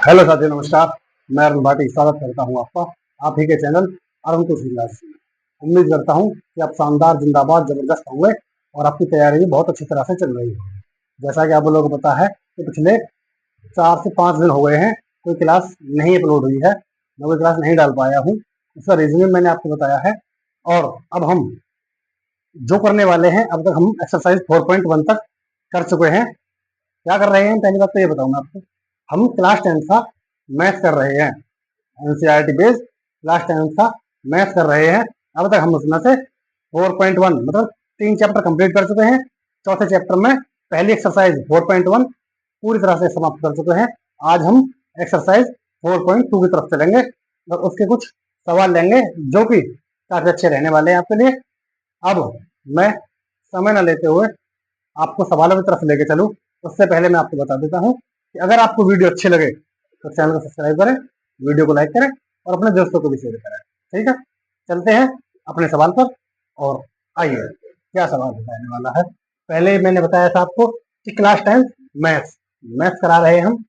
Hello साथियों, नमस्कार। मैं अरुण भाटी स्वागत करता हूं आपका आप ही के चैनल अरुण कुछ क्लास में। उम्मीद करता हूं कि आप शानदार, जिंदाबाद, जबरदस्त होंगे और आपकी तैयारी बहुत अच्छी तरह से चल रही है। जैसा कि आप लोगों को पता है कि पिछले 4 से 5 दिन हो गए हैं कोई क्लास नहीं अपलोड हुई है, मैं कोई क्लास नहीं डाल पाया हूँ। उसका रीजन मैंने आपको बताया है। और अब हम जो करने वाले हैं, अब तक हम एक्सरसाइज 4.1 तक कर चुके हैं। क्या कर रहे हैं, पहली बात तो ये बताऊंगा आपको। हम क्लास 10 का मैथ कर रहे हैं, एनसीईआरटी बेस्ड क्लास 10 का मैथ कर रहे हैं। अब तक हम उसमें से 4.1 मतलब 3 चैप्टर कंप्लीट कर चुके हैं। चौथे चैप्टर में पहली एक्सरसाइज 4.1 पूरी तरह से समाप्त कर चुके हैं। आज हम एक्सरसाइज 4.2 की तरफ चलेंगे और उसके कुछ सवाल लेंगे जो कि काफी अच्छे रहने वाले हैं आपके लिए। अब मैं समय न लेते हुए आपको सवालों की तरफ लेके चलूं, उससे पहले मैं आपको बता देता हूं कि अगर आपको वीडियो अच्छी लगे तो चैनल को सब्सक्राइब करें, वीडियो को लाइक करें और अपने दोस्तों को भी शेयर करें। ठीक है, चलते हैं अपने सवाल पर। और आइए, क्या सवाल बताने वाला है। पहले मैंने बताया था आपको कि क्लास 10 मैथ्स मैथ्स करा रहे हैं हम।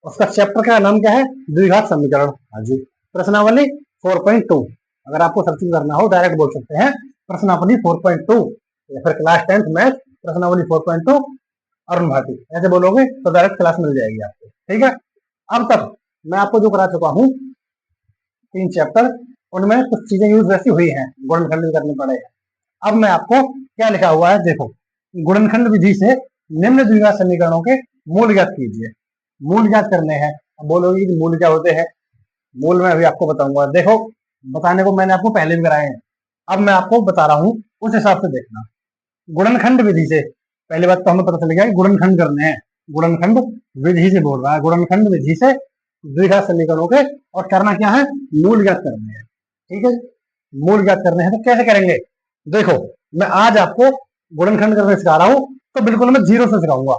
उसका चैप्टर का नाम क्या है, द्विघात समीकरण। हाँ जी, प्रश्नावली 4.2। अगर आपको सर्चिंग करना हो डायरेक्ट बोल सकते हैं प्रश्नावली 4.2 या फिर क्लास 10 मैथ प्रश्नावली 4.2 अरुण भाटी, ऐसे बोलोगे तो डायरेक्ट क्लास मिल जाएगी आपको। ठीक है, अब तक मैं आपको जो करा चुका हूँ 3 चैप्टर, उनमें कुछ चीजें यूज वैसी हुई हैं, गुणनखंड भी करने पड़े हैं। अब मैं आपको क्या लिखा हुआ है देखो, गुणनखंड विधि से निम्न द्विघात समीकरणों के मूल ज्ञात कीजिए। मूल ज्ञात करने हैं। अब बोलोगे कि मूल क्या होते हैं, मूल मैं अभी आपको बताऊंगा। देखो, बताने को मैंने आपको पहले भी कराए हैं, अब मैं आपको बता रहा हूँ, उस हिसाब से देखना। गुणनखंड विधि से पहली बात तो हमें पता चल गया कि गुणनखंड करने हैं। गुणनखंड विधि से बोल रहा है, गुणनखंड विधि से द्विघात समीकरणों के, और करना क्या है, मूल ज्ञात करने हैं। ठीक है, मूल ज्ञात करने हैं तो कैसे करेंगे। देखो, मैं आज आपको गुणनखंड करने सिखा रहा हूं, तो बिल्कुल मैं जीरो से सिखाऊंगा।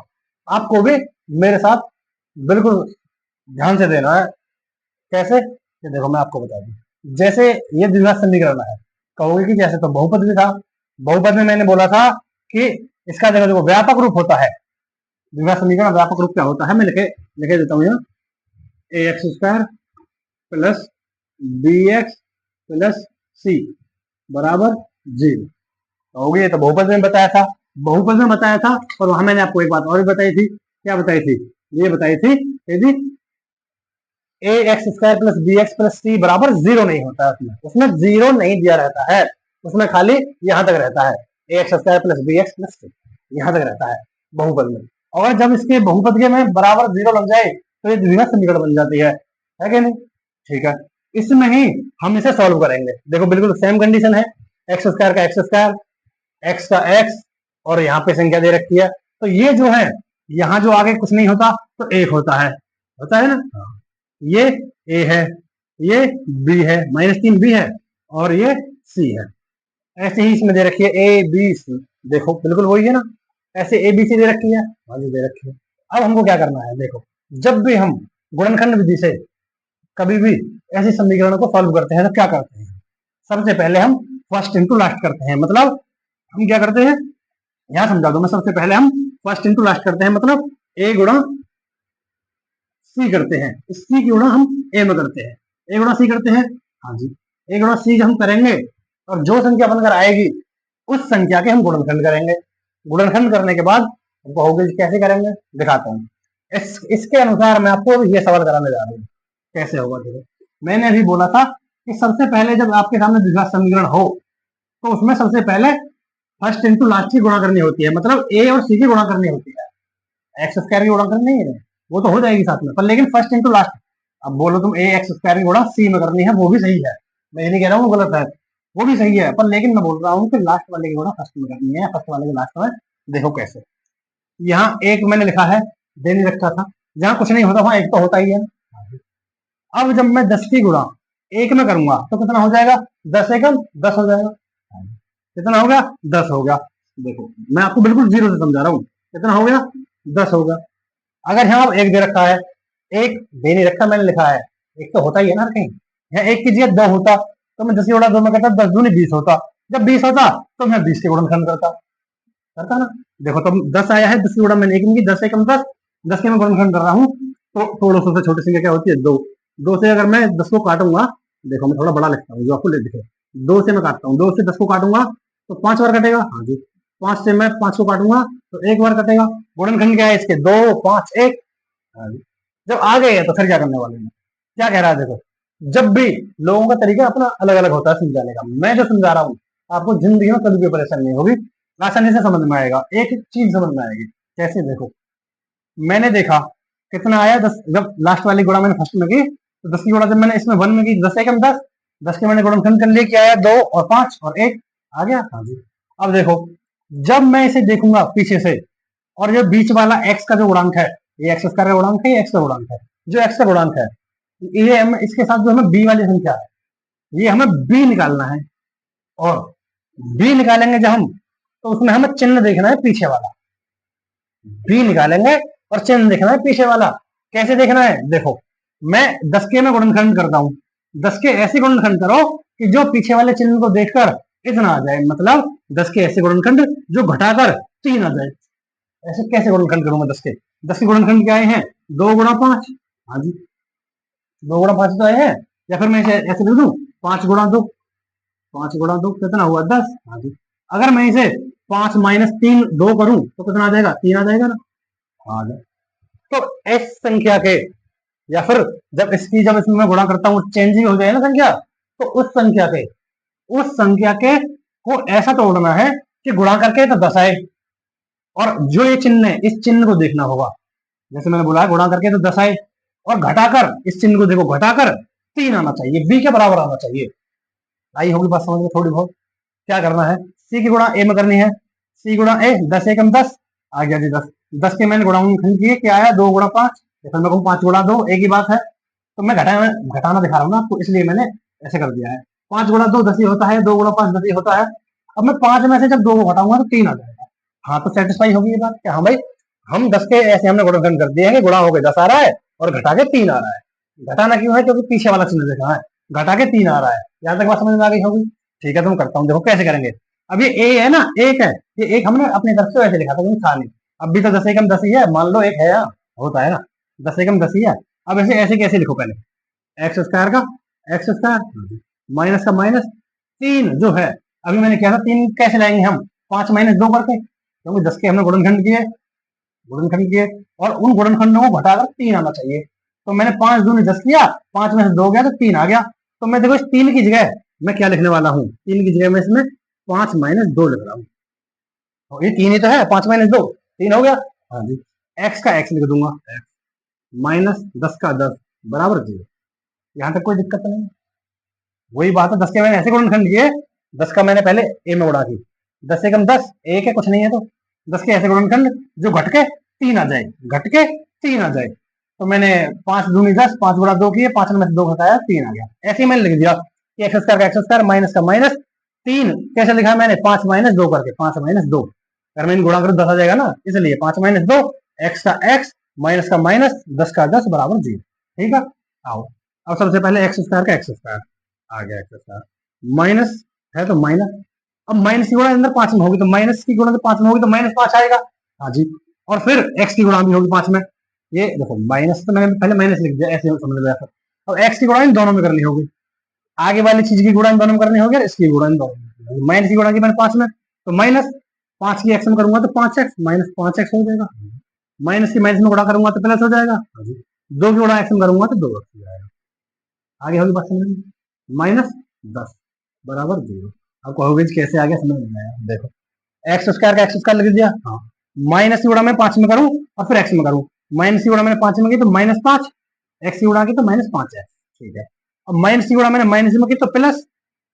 आपको भी मेरे साथ बिल्कुल ध्यान से देना है। कैसे, ये देखो मैं आपको बता दूं। जैसे ये द्विघात समीकरण है, कहोगे कि जैसे तो बहुपद भी था। बहुपद में मैंने बोला था कि इसका देखो व्यापक रूप होता है। द्विघात समीकरण व्यापक रूप क्या होता है, मैं लिखे लिखे देता हूँ यहाँ। A x square plus b x plus c बराबर 0। कहोगे ये तो बहुपद में बताया था। बहुपद में बताया था, और वहां मैंने आपको एक बात और भी बताई थी। क्या बताई थी, ये बताई थी यदि a x square plus b x plus c बराबर 0 नहीं होता है, उसमें 0 नहीं दिया रहता है, उसमें खाली यहां तक रहता है, a x square plus b x plus c यहां तक रहता है बहुपद में। और जब इसके बहुपद के में बराबर 0 लग जाए तो ये द्विघात समीकरण बन जाती है कि नहीं। ठीक है, इसमें ही हम इसे सॉल्व करेंगे। देखो बिल्कुल सेम कंडीशन है, एक्स स्क्वायर का एक्स स्क्वायर, एक्स का एक्स, और यहाँ पे संख्या दे रखी है, तो ये जो है यहाँ जो आगे कुछ नहीं होता तो एक होता है ना। ये ए है, ये बी है, -3 बी है, और ये सी है। ऐसे ही इसमें दे रखी है ए बी सी, देखो बिल्कुल वही है ना। ऐसे ए बी सी दे रखी है, वही दे रखी है। अब हमको क्या करना है, देखो जब भी हम गुणनखंड विधि से कभी भी ऐसे समीकरणों को सॉल्व करते हैं तो क्या करते हैं, सबसे पहले हम फर्स्ट इंटू लास्ट करते हैं। मतलब हम क्या करते हैं, यहाँ समझा दो मैं। सबसे पहले हम फर्स्ट इंटू लास्ट करते हैं, मतलब ए गुणा सी करते हैं, सी की गुणा हम ए में करते हैं, ए गुणा सी करते हैं। हाँ जी, ए गुणा सी हम करेंगे, और जो संख्या बनकर आएगी उस संख्या के हम गुणनखंड करेंगे। गुणनखंड करने के बाद कहोगे कैसे करेंगे, दिखाता हूँ। इसके अनुसार मैं आपको ये सवाल कराने जा रहा हूँ, कैसे होगा देखो। मैंने अभी बोला था कि सबसे पहले जब आपके सामने द्विघात समीकरण हो तो उसमें सबसे पहले फर्स्ट इंटू लास्ट की गुणा करनी होती है, मतलब ए और सी की गुणा करनी होती है। एक्स स्क्वायर की गुणा करनी नहीं है, वो तो हो जाएगी साथ में, पर लेकिन फर्स्ट इंटू लास्ट। अब बोलो तुम ए एक्स स्क्वायर की गुणा सी में करनी है, वो भी सही है, मैं ये नहीं कह रहा हूँ गलत है, वो भी सही है, पर लेकिन मैं बोल रहा हूँ कि लास्ट वाले की गुणा फर्स्ट में करनी है, फर्स्ट वाले के लास्ट में। देखो कैसे, यहाँ एक मैंने लिखा है, दे नहीं रखा था, जहाँ कुछ नहीं होता वहां एक तो होता ही है। अब जब मैं 10 की गुणा एक में करूंगा तो कितना हो जाएगा, 10 एकम 10 हो जाएगा। कितना हो गया, 10 हो गया। देखो मैं आपको बिल्कुल जीरो से समझा रहा हूँ, कितना हो गया, 10 हो गया। अगर यहाँ एक दे रखा है, एक दे नहीं रखा, मैंने लिखा है, एक तो होता ही है ना कहीं, यहाँ एक की जगह 2 होता तो मैं 10 की गुणा 2 में करता, 10 दूनी 20 होता। जब 20 होता तो मैं 20 के गुणनखंड करता करता ना। देखो तो 10 आया है, 10 की गुणा मैंने एक नहीं की, 10 एकम 10, 10 के मैं गुणनखंड कर रहा हूँ, तो थोड़ा सा छोटी संख्या क्या होती है? 2। 2 से अगर मैं 10 को काटूंगा, देखो मैं थोड़ा बड़ा लिखता हूँ जो आपको दिखे। 2 से मैं काटता हूँ, 2 से 10 को काटूंगा तो 5 बार कटेगा। हाँ जी। 5 से मैं 5 को काटूंगा तो 1 बार कटेगा। गुणनखंड क्या है इसके? 2 5 1। हाँ जी। जब आ गए हैं तो फिर क्या करने वाले हैं? क्या कह रहा है देखो, जब भी लोगों का तरीका अपना अलग अलग होता है समझाने का, मैं जो समझा रहा हूँ आपको जिंदगी में कभी भी परेशानी नहीं होगी, आसानी से समझ में आएगा, एक चीज समझ में आएगी। कैसे? देखो, मैंने देखा कितना आया 10, जब लास्ट वाली गुणा मैंने फर्स्ट में की तो 10 की गुणा जब मैंने इसमें 1 में की, 10 एकम 10, 10 के मैंने गुणनखंड कर लिए, क्या आया? 2 और 5 और 1 आ गया। हाँ जी। अब देखो, जब मैं इसे देखूंगा पीछे से, और जो बीच वाला x का जो गुणांक है, ये x स्क्वायर का गुणांक है, ये x का गुणांक है, जो x का गुणांक है, ये हम इसके साथ जो हमें b वाली संख्या है, ये हमें b निकालना है। और b निकालेंगे जब हम, तो उसमें हमें चिन्ह देखना है पीछे वाला। b निकालेंगे और चिन्ह देखना है पीछे वाला। कैसे देखना है? देखो, मैं 10 के में गुणनखंड करता हूँ, 10 के ऐसे गुणनखंड करो कि जो पीछे वाले चिन्ह को देखकर इतना आ जाए, मतलब 10 के ऐसे गुणनखंड जो घटाकर 3 आ जाए। ऐसे कैसे गुणनखंड करूं मैं 10 के? 10 के गुणनखंड क्या आए हैं? 2 गुणा 5। हाँ जी, 2 गुणा 5 तो आए हैं। या फिर मैं इसे ऐसे लिख दूं, 5 गुणा 2। 5 गुणा 2 कितना हुआ? 10। हाँ जी। अगर मैं इसे 5 माइनस 3 2 करूं तो कितना आ जाएगा? 3 आ जाएगा ना। हाँ जी। तो इस संख्या के, या फिर जब इसकी, जब इसमें मैं गुणा करता हूँ चेंजिंग हो जाए ना संख्या, तो उस संख्या के को ऐसा तोड़ना है कि गुणा करके तो 10 आए, और जो ये चिन्ह है इस चिन्ह को देखना होगा। जैसे मैंने बोला गुणा करके तो 10 आए, और घटाकर इस चिन्ह को देखो, घटाकर 3 आना चाहिए, बी के बराबर आना चाहिए। आई होगी बात समझ में थोड़ी बहुत। क्या करना है? सी की गुणा ए में करनी है। सी गुणा ए, 10 एकम 10 आ गया जी 10। 10 के मैंने गुणनखंड किए, क्या आया? 2 गुणा 5। फिर मैं कहूँ 5 गुणा 2, एक ही बात है। तो मैं घटाना दिखा रहा हूँ ना आपको, इसलिए मैंने ऐसे कर दिया है। 5 गुणा 2 10 ही होता है, 2 गुणा 5 10 ही होता है। अब मैं 5 में से जब 2 को घटाऊंगा तो 3 आ जाएगा। हाँ, तो सेटिस्फाई होगी ये बात क्या? हाँ भाई, हम 10 के ऐसे हमने गुणनखंड कर दिए हैं कि गुणा हो गए 10 आ रहा है और घटा के 3 आ रहा है। घटाना क्यों है? क्योंकि पीछे वाला चिन्ह देखा है, घटा के 3 आ रहा है। यहाँ तक बात समझ में आ गई होगी। ठीक है, तो मैं करता हूँ, देखो कैसे करेंगे। अब ये ए है ना, एक है, ये एक हमने अपनी तरफ से वैसे लिखा था, था नहीं। अब भी तो 10 एकम 10 ही है, मान लो एक है यहाँ, होता है ना, 10 एकम 10 ही है। अब ऐसे ऐसे कैसे लिखो? पहले एक्स स्क्वायर का एक्स स्क्वायर माइनस का माइनस 3 जो है, अभी मैंने किया था 3 कैसे लाएंगे हम? 5 माइनस 2 करके, क्योंकि 10 के हमने गुणनखंड किए और उन गुणनखंडों को घटाकर 3 आना चाहिए। तो मैंने 5 दूनी 10 किया, 5 में से 2 गया तो 3 आ गया। तो मैं देखो इस 3 की जगह मैं क्या लिखने वाला हूँ? 3 की जगह मैं इसमें 5 माइनस 2 लिख रहा हूँ। तो ये 3 ही तो है, 5 माइनस 2 3 हो गया। हाँ जी। एक्स का एक्स लिख दूंगा, एक्स माइनस 10 का 10 बराबर 0। यहाँ तक कोई दिक्कत नहीं है। वही बात है, 10 के मैंने ऐसे गुणनखंड किए, 10 का मैंने पहले ए में उड़ा दी, 10 एकम 10, एक है कुछ नहीं है, तो 10 के ऐसे गुणनखंड जो घट के 3 आ जाए, घट के 3 आ जाए। तो मैंने 5 दूनी 10, 5 गुणा 2 किए, 5 में से 2 घटाया, 3 आ गया। ऐसे ही मैंने लिख दिया कि एक्स स्क्वायर का एक्स स्क्वायर माइनस का माइनस 3 कैसे लिखा मैंने? 5 माइनस 2 करके, 5 माइनस 2 अगर मैंने गुणा करो 10 आ जाएगा ना, इसलिए 5 माइनस 2, एक्स का एक्स माइनस का माइनस 10 का 10 बराबर 0। ठीक है, आओ अब सबसे पहले एक्स स्क्वायर का एक्स स्क्वायर आ गया, एक्स स्क्वायर माइनस है तो माइनस, अब माइनस की गुणा अंदर 5 में होगी तो माइनस की गुणा तो 5 में होगी तो माइनस 5 आएगा। हाँ जी। और फिर एक्स की गुणा भी होगी 5 में, ये देखो माइनस, तो मैंने पहले माइनस लिख दिया, ऐसे समझ लो ऐसा। अब एक्स की गुणा इन दोनों में करनी होगी, आगे वाली चीज की गुणा इन दोनों में करनी होगी और इसकी गुणा इन दोनों में। माइनस की गुणा की मैंने 5 में, तो माइनस 5 की एक्स में करूंगा तो 5x माइनस 5x हो जाएगा। माइनस की माइनस में गुणा करूंगा तो प्लस हो जाएगा। हाँ जी। 2 की गुणा एक्स में करूंगा तो 2x हो जाएगा। आगे होगी बात समझ में? माइनस 10 बराबर 0। अब कहोगे कैसे आ गया, समझ में आया? देखो, एक्स स्क्वायर का एक्स स्क्वायर लिख दिया। हाँ, माइनस की गुणा मैं 5 में करूं और फिर एक्स में करूं, माइनस की गुणा मैंने 5 में की तो माइनस 5, एक्स की गुणा की तो माइनस 5 है। ठीक है, अब माइनस की गुणा मैंने माइनस में की तो प्लस,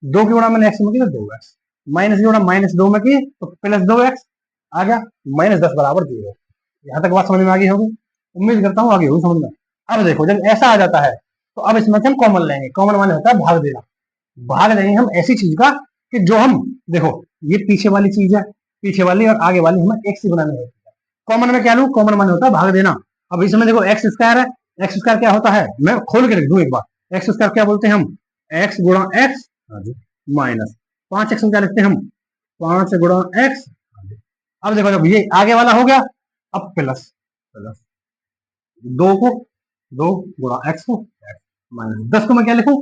2 की गुणा मैंने एक्स में की तो 2x, माइनस की गुणा माइनस 2 में की तो प्लस 2x आ गया, माइनस 10 बराबर 0। यहाँ तक बात समझ में आ गई होगी, उम्मीद करता हूँ आगे होगी समझ में। अब देखो, जब ऐसा आ जाता है तो अब इसमें से हम कॉमन लेंगे। कॉमन माने होता है भाग देना। भाग देंगे हम ऐसी चीज का कि जो हम, देखो ये पीछे वाली चीज है, पीछे वाली और आगे वाली हमें एक सी बनानी होती है। कॉमन में क्या लूं? कॉमन माने होता है भाग देना। अब इसमें देखो एक्स स्क्वायर है, एक्स स्क्वायर क्या होता है मैं खोल के लिख दूं एक बार। एक्स स्क्वायर क्या बोलते हैं हम? एक्स गुणा एक्स माइनस 5x में क्या लिखते हैं हम? 5 गुणा एक्स। अब देखो, जब ये आगे वाला हो गया, अब प्लस प्लस 2 को 2 गुणा एक्स को एक्स माइनस 10 को मैं क्या लिखूं,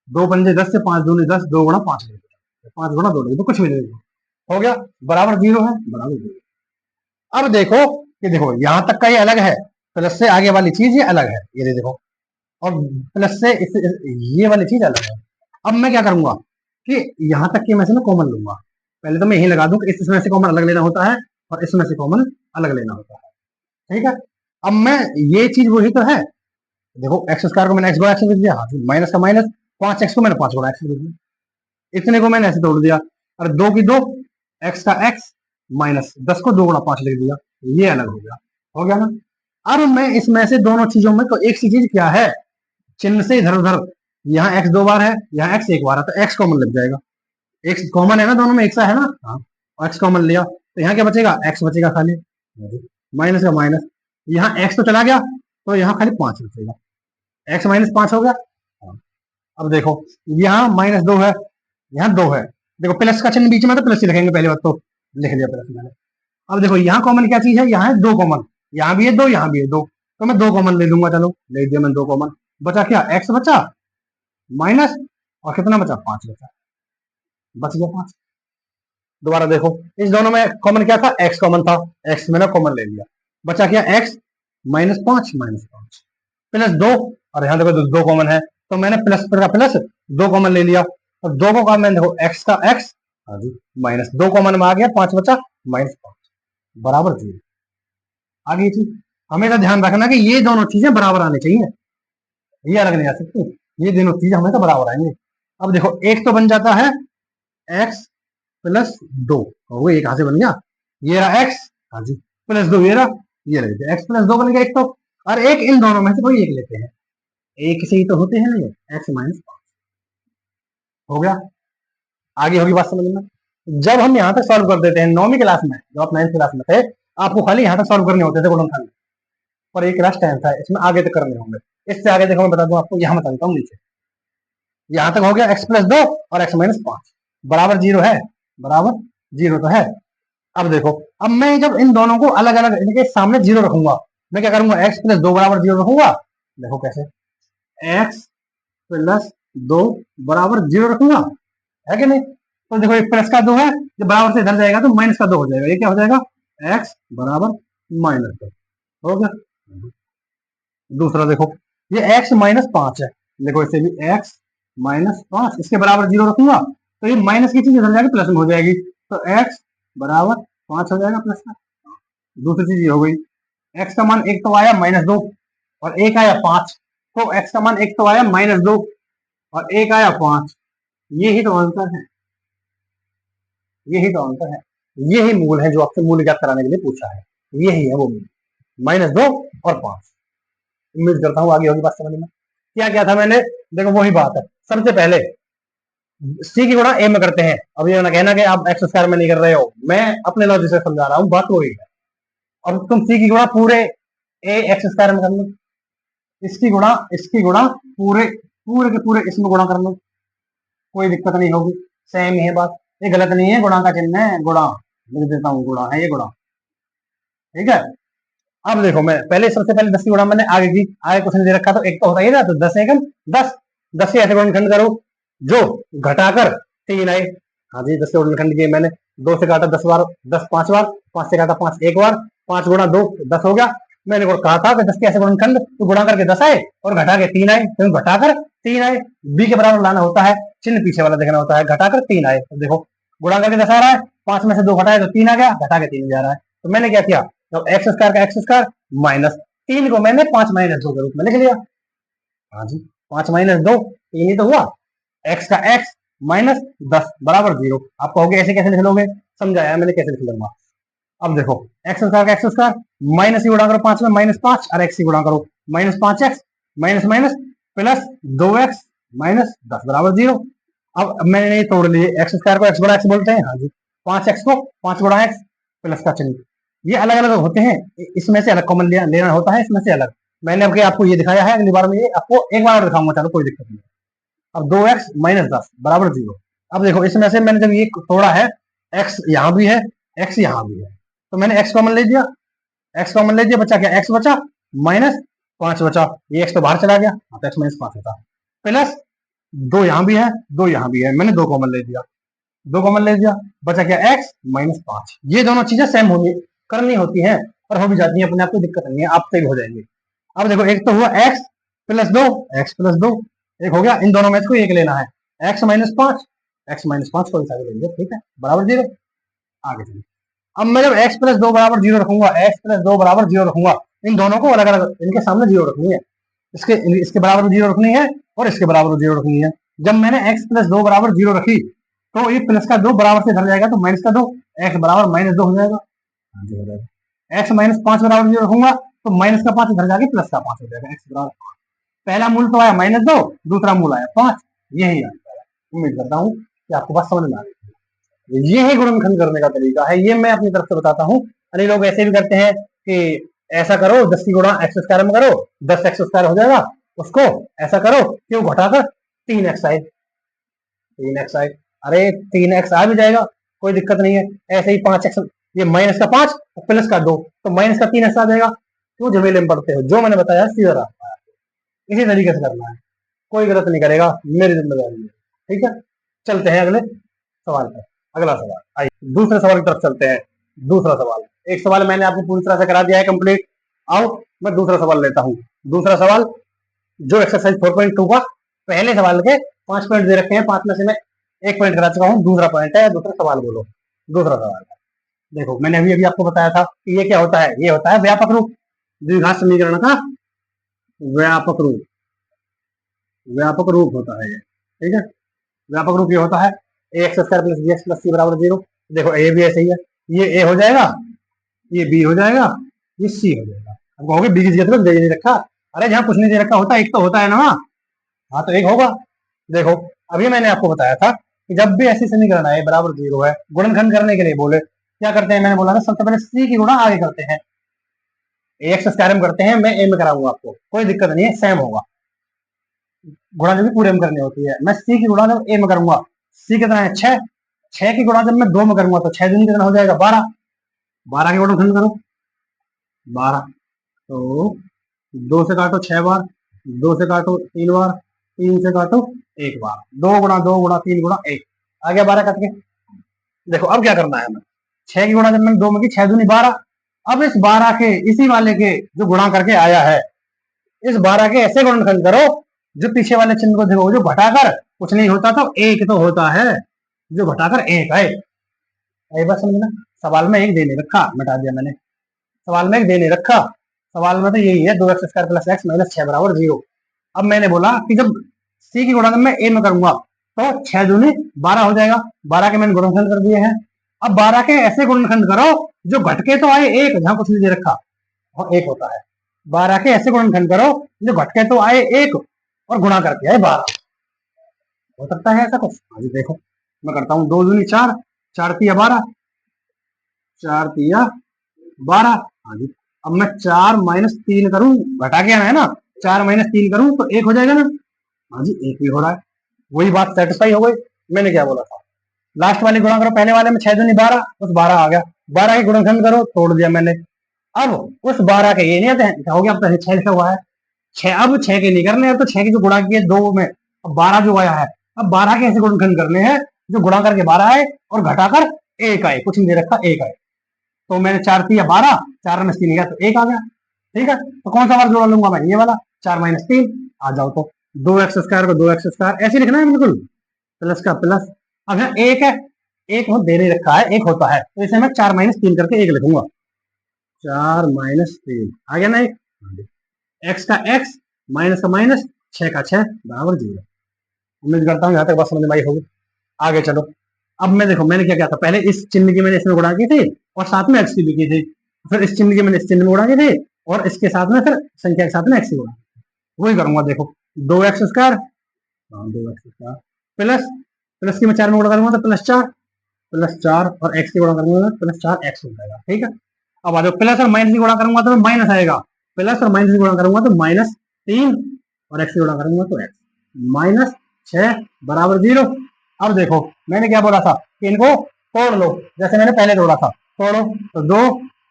2 पंजे 10 से 5 दूनी 10, 2 गुणा 5 लिख दो, 5 गुणा 2 लिख दो, कुछ भी नहीं लिखो, हो गया बराबर 0 है, बराबर 0। अब देखो कि देखो यहां तक का ये अलग है, प्लस से आगे वाली चीज ये अलग है, ये देखो, और प्लस से ये वाली चीज अलग है। अब मैं क्या करूंगा कि यहां तक की मैं से कॉमन लूंगा, पहले तो मैं यही लगा दूं कि इसमें से कॉमन अलग लेना होता है और इसमें से कॉमन अलग लेना होता है, ठीक है। अब मैं ये चीज वही तो है, देखो एक्स स्क्वायर को मैंने एक्स गुणा एक्स लिख दिया, माइनस का माइनस, 5x को मैंने 5 गुणा एक्स लिख दिया, इतने को मैंने ऐसे तोड़ दिया, और 2 की 2 एक्स का एक्स माइनस 10 को 2 गुणा 5 लिख दिया, ये अलग हो गया ना। अब मैं इसमें से दोनों चीजों में तो एक सी चीज क्या है, चिन्ह से इधर उधर, यहाँ एक्स 2 बार है, यहाँ एक्स 1 बार है, तो एक्स कॉमन लग जाएगा, एक्स कॉमन है ना दोनों में, एक सा है ना, हाँ, एक्स कॉमन लिया तो यहाँ क्या बचेगा, एक्स बचेगा खाली, माइनस का माइनस, यहाँ एक्स तो चला गया तो यहाँ खाली 5 बचेगा, एक्स माइनस 5 हो गया। हाँ। अब देखो यहाँ माइनस 2 है, यहाँ 2 है, देखो प्लस का चिन्ह बीच में तो प्लस ही लिखेंगे, पहले बात तो लिख लिया प्लस मैंने। अब देखो यहाँ कॉमन क्या चीज है, यहाँ है 2 कॉमन, यहाँ भी है 2, यहाँ भी है 2, तो मैं 2 कॉमन ले लूंगा, चलो ले दिया मैं 2 कॉमन, बचा क्या, एक्स बचा माइनस, और कितना बचा, 5 बचा, बच गया 5। दोबारा देखो इस दोनों में कॉमन क्या था, एक्स कॉमन था, एक्स मैंने कॉमन ले लिया, बचा क्या, एक्स माइनस 5 प्लस 2, और यहाँ देखो 2 कॉमन है, तो मैंने प्लस का प्लस 2 कॉमन ले लिया, और 2 को कॉमन देखो, एक्स का एक्स, हाँ जी, माइनस 2 कॉमन में आ गया, 5 बचा, -5 बराबर 0। आगे चीज हमेशा ध्यान रखना कि ये दोनों चीजें बराबर आनी चाहिए, ये अलग नहीं आ सकती, ये दोनों चीजें हमेशा बराबर आएंगे। अब देखो एक तो बन जाता है एक्स प्लस 2, वो ये कहां से बन गया, ये रहा एक्स, हाँ जी, प्लस 2 ये रहा, ये लग गया एक्स प्लस 2 बन गया एक तो, और एक इन दोनों में से कोई एक लेते हैं, एक से ही तो होते हैं ना ये, एक्स माइनस हो गया। आगे होगी बात समझ में, जब हम यहाँ तक सॉल्व कर देते हैं, 9वीं क्लास में जब आप 9th क्लास में थे, आपको खाली यहाँ तक सॉल्व करने होते थे गुणनखंड, और एक क्लास 10th है, इसमें आगे तक करने होंगे, इससे आगे देखो मैं बता दूं आपको, यहाँ बताता हूँ नीचे, यहाँ तक हो गया एक्स प्लस 2 और एक्स माइनस 5 बराबर 0 है, बराबर 0 तो है। अब देखो, अब मैं जब इन दोनों को अलग अलग इनके सामने 0 रखूंगा, मैं क्या करूंगा, एक्स प्लस 2 बराबर 0 रखूंगा, देखो कैसे, एक्स प्लस 2 बराबर 0 रखूंगा, है कि नहीं, तो देखो एक प्लस का 2 है, जब बराबर से इधर जाएगा तो माइनस का 2 हो जाएगा, ये क्या हो जाएगा, एक्स बराबर -2 हो गया। दूसरा देखो, ये एक्स -5 है, देखो इसे भी एक्स -5 इसके बराबर 0 रखूंगा, तो ये माइनस की चीज इधर जाके प्लस में हो जाएगी, तो एक्स बराबर 5 हो जाएगा प्लस का। दूसरी चीज ये हो गई, एक्स का मान एक तो आया -2 और एक आया 5, तो एक्स का मान एक तो आया -2 और एक आया 5, यही तो आंसर है, यही तो आंसर है, यही मूल है जो आपसे मूल ज्ञात कराने के लिए पूछा है, यही है वो मूल, -2 और 5। उम्मीद करता हूँ आगे होगी बात समझ में। क्या क्या था मैंने, देखो वही बात है, सबसे पहले सी की गुणा ए में करते हैं, अब ये ना कहना कि आप एक्स स्क्वायर में नहीं कर रहे हो, मैं अपने लॉजिक से समझा रहा हूँ, बात वही है। अब तुम सी की गुणा पूरे ए एक्स स्क्वायर में कर लो, इसकी गुणा पूरे पूरे के पूरे इसमें गुणा कर लो, कोई दिक्कत नहीं होगी, सेम ही है बात, ये गलत नहीं है, गुणा का चिन्ह है, गुणा लिख देता हूँ, गुणा है ये, गुणा, ठीक है। अब देखो मैं पहले सबसे पहले 10 की गुणा मैंने आगे की, आगे क्वेश्चन दे रखा तो एक तो होता ही ना, तो 10 एकम 10, 10 से ऐसे गुणनखंड करो जो घटाकर 3 आए, हाँ जी 10 से गुणनखंड किए मैंने, 2 से काटा 10 बार, 10 5 बार, 5 से काटा 5 एक बार, 5 गुणा 2 10 हो गया। मैंने कहा था कि 10 के ऐसे गुणनखंड तो गुणा करके 10 आए और घटा के 3 आए, तो घटाकर 3 आए, बी के बराबर लाना होता है, चिन्ह पीछे वाला देखना होता है, घटाकर 3 आए, तो देखो गुणा करके 10 आ रहा है, 5 में से 2 घटाए तो 3 आ गया, घटा के 3 जा रहा है, तो मैंने क्या किया, तो एक्स स्क्वायर का एक्स स्क्वायर माइनस 3 को मैंने 5 -2 के रूप में लिख लिया, हाँ जी 5 -2 3 ही तो हुआ, एक्स का एक्स -10 बराबर 0। आप कहोगे ऐसे कैसे लिख लोगे, समझाया मैंने कैसे लिख लूंगा। अब देखो एक्स स्क्वायर का एक्स स्क्वायर माइनस ही गुणा करो 5 में -5 और एक्स ही गुणा करो -5x minus minus plus 2x -10 बराबर 0। अब मैंने ये तोड़ लिए, एक्स स्क्वायर को एक्स गुणा एक्स बोलते हैं, हाँ जी 5x को 5 गुणा एक्स प्लस का चिन्ह, ये अलग अलग होते हैं, इसमें से अलग कॉमन लेना होता है, इसमें से अलग, मैंने आपको ये दिखाया है, अगली बार में ये आपको एक बार और दिखाऊंगा, चलो कोई दिक्कत नहीं। अब 2x -10 बराबर 0। अब देखो इसमें से मैंने जब ये तोड़ा है, x यहाँ भी है, x यहाँ भी है, तो मैंने x कॉमन ले दिया, x कॉमन ले दिया, बचा क्या, x बचा माइनस 5 बचा, ये x तो बाहर चला गया, हाँ तो x माइनस 5 होता, प्लस 2 यहाँ भी है 2 यहाँ भी है, मैंने 2 कॉमन ले दिया, 2 कॉमन ले दिया, बचा क्या x माइनस 5। ये दोनों चीजें सेम होनी करनी होती हैं और हो भी जाती है अपने आप, कोई दिक्कत नहीं है, आप से भी हो जाएंगे। अब देखो एक तो हुआ x प्लस 2, x प्लस 2 एक हो गया, इन दोनों में इसको एक लेना है, x माइनस 5, x माइनस 5 कोई सा भी लेंगे, ठीक है, बराबर 0। आगे चलिए, अब मैं जब x प्लस 2 बराबर 0 रखूंगा, x प्लस 2 बराबर 0 रखूंगा, इन दोनों को अलग अलग इनके सामने 0 रखनी है, इसके बराबर 0 रखनी है और इसके बराबर 0 रखनी है। जब मैंने x प्लस 2 बराबर 0 रखी तो ये प्लस का 2 बराबर से इधर जाएगा तो माइनस का 2, x बराबर माइनस 2 हो जाएगा, x माइनस 5 बराबर 0 रखूंगा तो माइनस का 5 इधर जाके प्लस का 5 हो जाएगा, x बराबर 5। पहला मूल तो आया माइनस 2, दूसरा मूल आया 5, यही आंसर है। उम्मीद करता हूँ कि आपको बात समझ में आ गई। ये है गुणनखंड करने का तरीका है, ये मैं अपनी तरफ से बताता हूँ। अरे लोग ऐसे भी करते हैं कि ऐसा करो 10 की गुणा एक्स स्क्वायर में करो, 10 एक्स स्क्वायर हो जाएगा, उसको ऐसा करो कि वो घटाकर 3 एक्स आए, 3 एक्स आए, अरे 3 एक्स आ भी जाएगा, कोई दिक्कत नहीं है। ऐसे ही 5 एक्स, ये माइनस का 5 और प्लस का 2 तो माइनस का 3 एक्स आ जाएगा। क्यों झमेले में पड़ते हो, जो मैंने बताया सीधा रास्ता है, इसी तरीके से करना है, कोई गलत नहीं करेगा, मेरी जिम्मेदारी है, ठीक है। चलते हैं अगले सवाल पर, अगला सवाल, आइए दूसरे सवाल की तरफ चलते हैं। दूसरा सवाल, एक सवाल मैंने आपको पूरी तरह से करा दिया है कंप्लीट, आओ मैं दूसरा सवाल लेता हूँ। दूसरा सवाल जो एक्सरसाइज 4.2 का पहले सवाल के 5 पॉइंट दे रखे हैं, 5 में से मैं 1 पॉइंट करा चुका हूँ, दूसरा पॉइंट है, दूसरा सवाल बोलो। दूसरा सवाल है, देखो मैंने अभी अभी आपको बताया था कि ये क्या होता है, ये होता है व्यापक रूप, द्विघात समीकरण का व्यापक रूप, व्यापक रूप होता है ये, ठीक है। व्यापक रूप ये होता है a x square plus b x plus c बराबर 0। देखो ए भी ऐसे ही है, ये ए हो जाएगा, ये बी हो जाएगा, ये सी हो जाएगा। अब कहोगे बी की जगह तो दे नहीं रखा, अरे जहाँ कुछ नहीं दे रखा होता एक तो होता है ना, हाँ तो एक होगा। देखो अभी मैंने आपको बताया था कि जब भी ऐसी समीकरण आए बराबर 0 है, गुणनखंड करने के लिए बोले क्या करते हैं, मैंने बोला था सबसे पहले सी की गुणा आगे करते हैं, ए एक्स स्क्वायर में करते हैं, मैं ए में कराऊंगा आपको, कोई दिक्कत नहीं है, सेम होगा, गुणा जो भी पूरे में करनी होती है। मैं सी की गुणा जब ए में करूंगा, सी कितना है 6, 6 की गुणा जब मैं 2 में करूंगा तो 6 दूनी कितना हो जाएगा 12, 12 के गुणनखंड करो 12, तो 2 से काटो 6 बार, 2 से काटो 3 बार, 3 से काटो 1 बार, 2 गुणा 2 गुणा 3 गुणा 1 आ गया 12 कट के। देखो अब क्या करना है, हमें 6 की गुणा जब मैंने 2 में की 6 दूनी 12, अब इस 12 के इसी वाले के जो गुणा करके आया है, इस 12 के ऐसे गुणनखंड करो जो पीछे वाले चिन्ह को देखो, जो घटाकर कुछ नहीं होता तो एक तो होता है, जो घटाकर एक आए। एक बात समझना, सवाल में एक दे नहीं रखा, मिटा दिया मैंने, सवाल में एक दे नहीं रखा, सवाल में तो यही है 2x square plus x minus 6 बराबर 0। अब मैंने बोला कि जब सी की गुणा मैं ए में करूंगा तो 6 दूनी 12 हो जाएगा, 12 के मैंने गुणनखंड कर दिए हैं। अब 12 के ऐसे गुणनखंड करो जो घटके तो आए एक, जहां कुछ नहीं दे रखा और एक होता है, 12 के ऐसे गुणनखंड करो जो घटके तो आए एक और गुणा करके आए 12। हो सकता है ऐसा कुछ, अभी देखो मैं करता हूँ, 2 दूनी 4, 4 तिया 12, 4 तिया 12, हाँ जी। अब मैं 4 माइनस 3 करूं, घटा के आना है ना, 4 माइनस 3 करूं तो 1 हो जाएगा ना, हाँ जी 1 भी हो रहा है, वही बात सेटिस्फाई हो गई। मैंने क्या बोला था, लास्ट वाले गुणा करो, पहले वाले में 6 दूनी 12, उस 12 आ गया, 12 के गुणनखंड करो, तोड़ दिया मैंने। अब उस 12 के ये नहीं आते हैं, हो गया, अब तो 6 लिखा हुआ है, 6 अब 6 के नहीं करने, अब तो 6 की जो गुणा किए 2 में, अब 12 जो आया है, अब 12 के ऐसे गुणनखंड करने हैं जो गुणा करके 12 आए और घटाकर 1 आए, कुछ नहीं दे रखा 1 आए। तो मैंने 4 तिया 12, 4 में 3 गया तो 1 आ गया, ठीक है। तो कौन सा वाला जोड़ा लूंगा मैं, ये वाला, 4 माइनस 3, आ जाओ तो 2x स्क्वायर को 2x स्क्वायर ऐसे लिखना है बिल्कुल, प्लस का प्लस। अब यहाँ 1 है, 1 हो दे नहीं रखा है, 1 होता है, तो इसे मैं 4 माइनस 3 करके 1 लिखूंगा, 4 माइनस 3 आ गया ना, एक एक्स का एक्स माइनस का माइनस 6 का 6 बराबर 0। उम्मीद करता हूँ यहाँ तक बात समझ में आई होगी। आगे चलो, अब मैं देखो मैंने क्या किया था, पहले इस चिन्ह की मैंने इसमें गुणा की थी और साथ में एक्स की भी की थी, फिर इस चिन्ह की मैंने इस चिन्ह में गुणा की थी और इसके साथ में फिर संख्या के साथ में एक्स की गुणा, वही करूंगा। देखो 2x square, 2x square plus plus की मैं 4 में गुणा करूंगा तो प्लस 4 और एक्स की गुणा करूंगा तो प्लस 4 एक्स हो जाएगा, ठीक है। अब आ जाओ, प्लस और माइनस की गुणा करूंगा तो माइनस आएगा, प्लस और माइनस की गुणा करूंगा तो माइनस 3 और एक्स की गुणा करूंगा तो एक्स, माइनस 6 बराबर 0। अब देखो मैंने क्या बोला था कि इनको तोड़ लो, जैसे मैंने पहले तोड़ा था, तोड़ो तो 2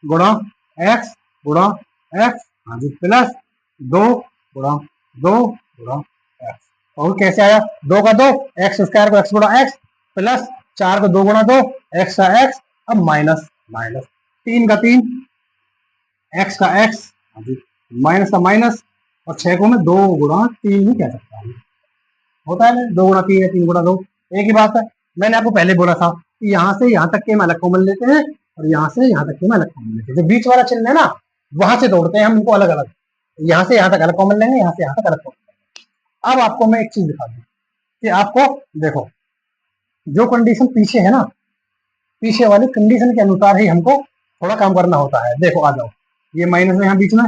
गुणा एक्स गुणा एक्स, हाँ जी, प्लस दो गुणा दो गुणा एक्स। और कैसे आया, दो का दो, एक्स स्क्वायर को एक्स गुणा एक्स, प्लस चार को दो गुणा दो, एक्स का एक्स, अब माइनस माइनस, तीन का तीन, एक्स का एक्स, माइनस का माइनस, और छह को मैं दो गुणा तीन ही कह सकता हूँ। होता है ना, दो गुणा तीन है, तीन गुणा दो, एक ही बात है। मैंने आपको पहले बोला था कि यहाँ से यहाँ तक के हम अलग कॉमन लेते हैं और यहाँ से यहाँ तक के हम अलग कॉमन लेते हैं। जो बीच वाला चिन्ह है ना, वहां से तोड़ते हैं हम इनको अलग अलग। यहाँ से यहाँ तक अलग कॉमन लेंगे, यहाँ से यहाँ तक अलग कॉमन लेंगे। अब आपको मैं एक चीज दिखा दूं कि आपको देखो, जो कंडीशन पीछे है ना, पीछे वाली कंडीशन के अनुसार ही हमको थोड़ा काम करना होता है। देखो आ जाओ, ये माइनस है यहाँ बीच में,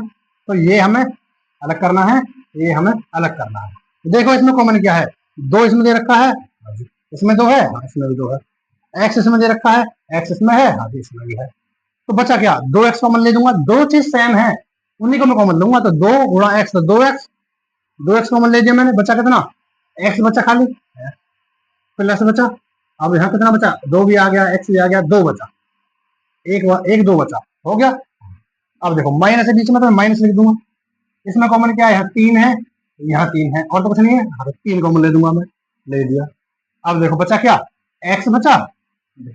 तो ये हमें अलग करना है, ये हमें अलग करना है। देखो इसमें कॉमन क्या है, दो इसमें दे रखा है, इसमें दो है, हाँ इसमें भी दो है, एक्स इसमें दे रखा है, एक्स इसमें है, हाँ इसमें भी है। तो बचा क्या, दो एक्स कॉमन ले दूंगा, दो चीज सेम है उन्हीं को मैं कॉमन लूंगा, तो दो गुणा एक्स, तो दो एक्स, दो एक्स कॉमन ले दिया मैंने, बचा कितना, एक्स बचा खाली, प्लस बचा, अब यहाँ कितना बचा, दो भी आ गया, एक्स भी आ गया, दो बचा, एक दो बचा, हो गया। अब देखो माइनस है बीच में, तो मैं माइनस लिख दूंगा, इसमें कॉमन क्या है, यहाँ तीन है, यहाँ तीन है, और तो कुछ नहीं है, हाँ तो तीन कॉमन ले दूंगा मैं, ले दिया। अब देखो बचा क्या, एक्स बचा,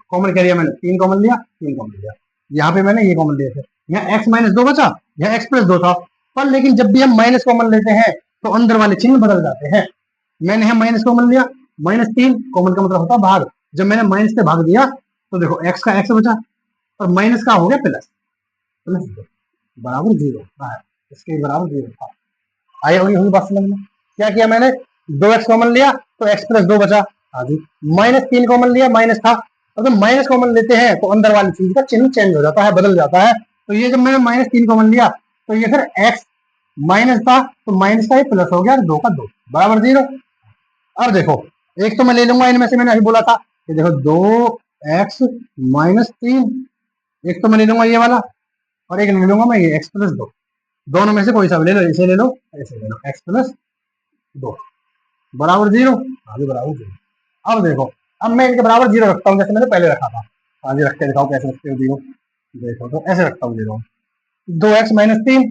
कॉमन क्या लिया मैंने, तीन कॉमन लिया, तीन कॉमन लिया, यहाँ पे मैंने ये कॉमन लिए थे, यहाँ एक्स माइनस दो बचा, यहाँ एक्स प्लस दो था। पर लेकिन जब भी हम माइनस कॉमन लेते हैं तो अंदर वाले चिन्ह बदल जाते हैं। मैंने यहाँ माइनस कॉमन लिया, माइनस तीन, कॉमन का मतलब होता है भाग, जब मैंने माइनस से भाग दिया तो देखो एक्स का एक्स बचा, और माइनस का हो गया प्लस, प्लस बराबर जीरो, इसके बराबर जीरो था। आई होगी होगी बात समझ में। क्या किया मैंने, दो एक्स कॉमन लिया तो एक्स प्लस दो बचा, हाँ जी, माइनस तीन कॉमन लिया, माइनस था, और जब माइनस कॉमन लेते हैं तो अंदर वाली चीज का चिन्ह चेंज हो जाता है, बदल जाता है। तो ये जब मैंने माइनस तीन कॉमन लिया तो ये फिर एक्स माइनस था, तो माइनस का ही प्लस हो गया, दो का दो बराबर जीरो। अब देखो, एक तो मैं ले लूंगा इनमें से, मैंने अभी बोला था कि देखो दो एक्स माइनस तीन, एक तो मैं ले लूंगा ये वाला, और एक ले लूंगा मैं ये एक्स प्लस दो, दोनों में से कोई सा ले लो, इसे ले लो, ऐसे ले लो, एक्स प्लस दो बराबर जीरो, आगे बराबर जीरो। अब देखो, अब मैं इनके बराबर जीरो रखता हूँ, जैसे मैंने पहले रखा था, आगे रख के दिखाओ कैसे रखते हो जीरो। देखो तो ऐसे रखता हूँ जीरो, दो एक्स माइनस तीन,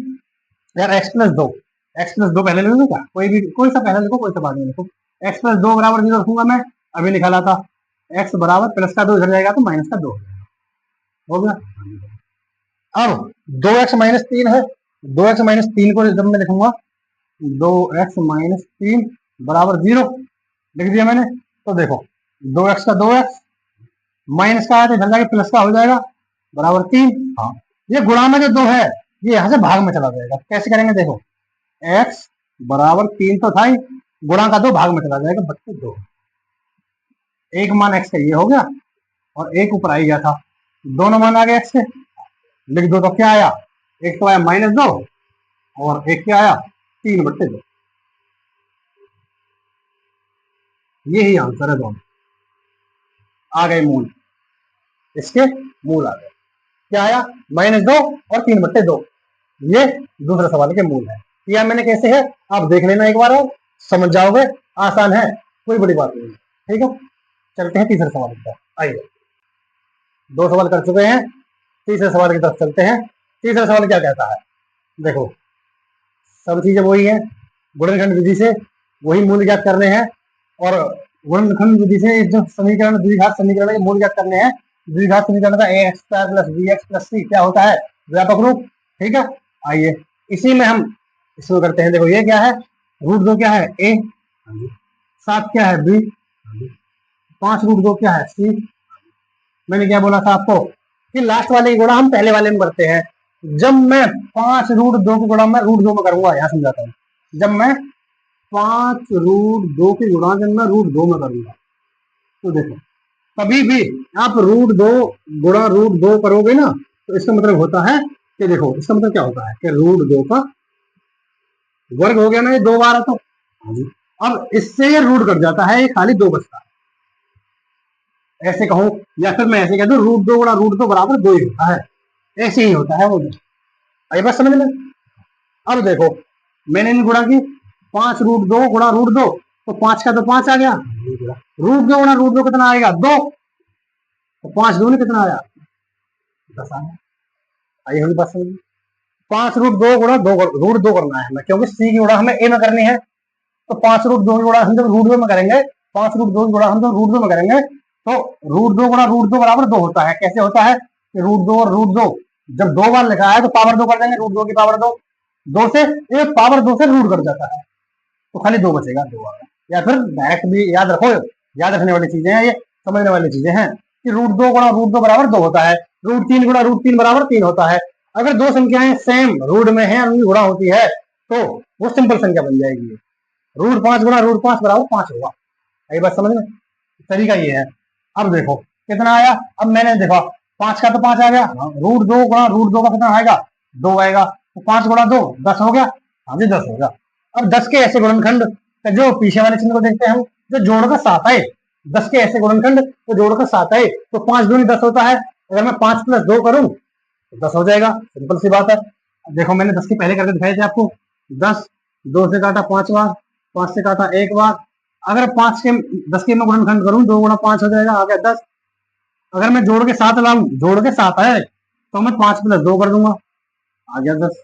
यार एक्स प्लस दो, एक्स प्लस दो पहले ले लो क्या, कोई भी कोई सा पहले लिखो, कोई सा बाद में लिखो, एक्स प्लस दो बराबर जीरो रखूंगा मैं, अभी निकाला था, एक्स बराबर प्लस का दो इधर जाएगा तो माइनस का दो हो गया। अब दो एक्स माइनस तीन है, दो एक्स माइनस तीन को जब मैं लिखूंगा, दो एक्स माइनस तीन बराबर जीरो लिख दिया मैंने। तो देखो दो एक्स का दो एक्स, माइनस का आया तो इधर जाके प्लस का हो जाएगा, बराबर तीन। हाँ, ये गुणा में जो दो है ये यहाँ से भाग में चला जाएगा, कैसे करेंगे देखो, एक्स बराबर तीन तो था ही, गुणा का दो भाग में चला जाएगा, बच्चे दो, एक मान एक्स का ये हो गया और एक ऊपर आई गया था, दोनों मान आ गए एक्स के, लिख दो तो क्या आया, एक तो आया माइनस दो और एक क्या आया, तीन बट्टे दो। यही आंसर है दोनों, आ गए मूल, इसके मूल आ गए, क्या आया, माइनस दो और तीन बट्टे दो, ये दूसरे सवाल के मूल है। किया मैंने कैसे है आप देख लेना एक बार और समझ जाओगे, आसान है, कोई बड़ी बात नहीं है। ठीक है, चलते हैं तीसरे सवाल की तरफ, आइए, दो सवाल कर चुके हैं, तीसरे सवाल की तरफ चलते हैं। तीसरा सवाल क्या कहता है, देखो सब चीजें वही है, गुणनखंड विधि से वही मूल्य ज्ञात करने हैं, और गुणनखंड विधि से जो समीकरण द्विघात समीकरण के मूल्य ज्ञात करने हैं। द्विघात समीकरण का a x square plus b x plus c क्या होता है, व्यापक रूप। ठीक है, आइए इसी में हम शुरू करते हैं। देखो ये क्या है, रूट दो क्या है ए, सात क्या है बी, पांच रूट दो क्या है सी। मैंने क्या बोला था आपको कि लास्ट वाले की गुणा हम पहले वाले में करते हैं। जब मैं पांच रूट दो की गुणा मैं रूट दो में करूंगा, यहाँ समझाता हूँ, जब मैं पांच रूट दो की गुणा जब मैं रूट दो में करूंगा, तो देखो कभी भी आप रूट दो गुणा रूट दो करोगे ना, तो इसका मतलब होता है कि देखो इसका मतलब क्या होता है कि रूट दो का वर्ग हो गया ना, ये दो बार है तो, अब इससे ये रूट कट जाता है, ये खाली दो बचता है, ऐसे कहूं या फिर मैं ऐसे कह दूं रूट दो गुणा रूट दो बराबर दो ही होता है, ऐसे ही होता है वो। आई बात समझ में। अब देखो मैंने इन गुणा की, पांच रूट दो गुणा रूट दो, तो पांच का तो पांच आ गया, रूट दो गुणा रूट दो कितना आएगा दो, तो पांच दो ने कितना आया, 10 आया। आई होगी बात समझ में। 5√2 गुणा 2 करना है हमें, क्योंकि सी की गुणा हमें ए में करनी है। तो 5√2 की गुणा हम जब √2 में करेंगे, 5√2 की गुणा हम जब √2 में करेंगे, तो √2 गुणा √2 बराबर 2 होता है। कैसे होता है कि √2 और √2 जब 2 बार लिखा है तो पावर 2 कर देंगे, √2 की पावर 2, 2 से एक पावर 2 से रूट कर जाता है, तो खाली 2 बचेगा, 2 आ गया। या फिर डायरेक्ट भी याद रखो, याद रखने वाली चीजें हैं ये, समझने वाली चीजें हैं कि √2 गुणा √2 बराबर 2 होता है, √3 गुणा √3 बराबर 3 होता है। अगर दो संख्याएं सेम रूट में है, उनकी गुणा होती है, तो वो सिंपल संख्या बन जाएगी। √5 गुणा √5 बराबर 5 होगा। यही बात समझ में, तरीका ये है। अब देखो कितना आया, अब मैंने देखा 5 का तो 5 आ गया, √2 गुणा √2 का कितना आएगा, 2 आएगा, तो 5 गुणा 2 10 हो गया। हाँ जी 10 हो गया। अब 10 के ऐसे गुणनखंड जो पीछे वाले चिन्ह को देखते हैं हम, जो जोड़कर 7 आए, 10 के ऐसे गुणनखंड तो जोड़कर 7 आए, तो 5 दूनी 10 होता है। अगर मैं 5 + 2 करूं तो 10 हो जाएगा, सिंपल सी बात है। देखो मैंने 10 के पहले करके दिखाए थे आपको, 10 2 से काटा 5 बार, 5 से काटा 1 बार। अगर 10 के मैं गुणनखंड करूं, 2 गुणा 5 हो जाएगा, आ गया 10। अगर मैं जोड़ के 7 लाऊं, जोड़ के 7 आए, तो मैं 5 + 2 कर दूंगा, आ गया 10,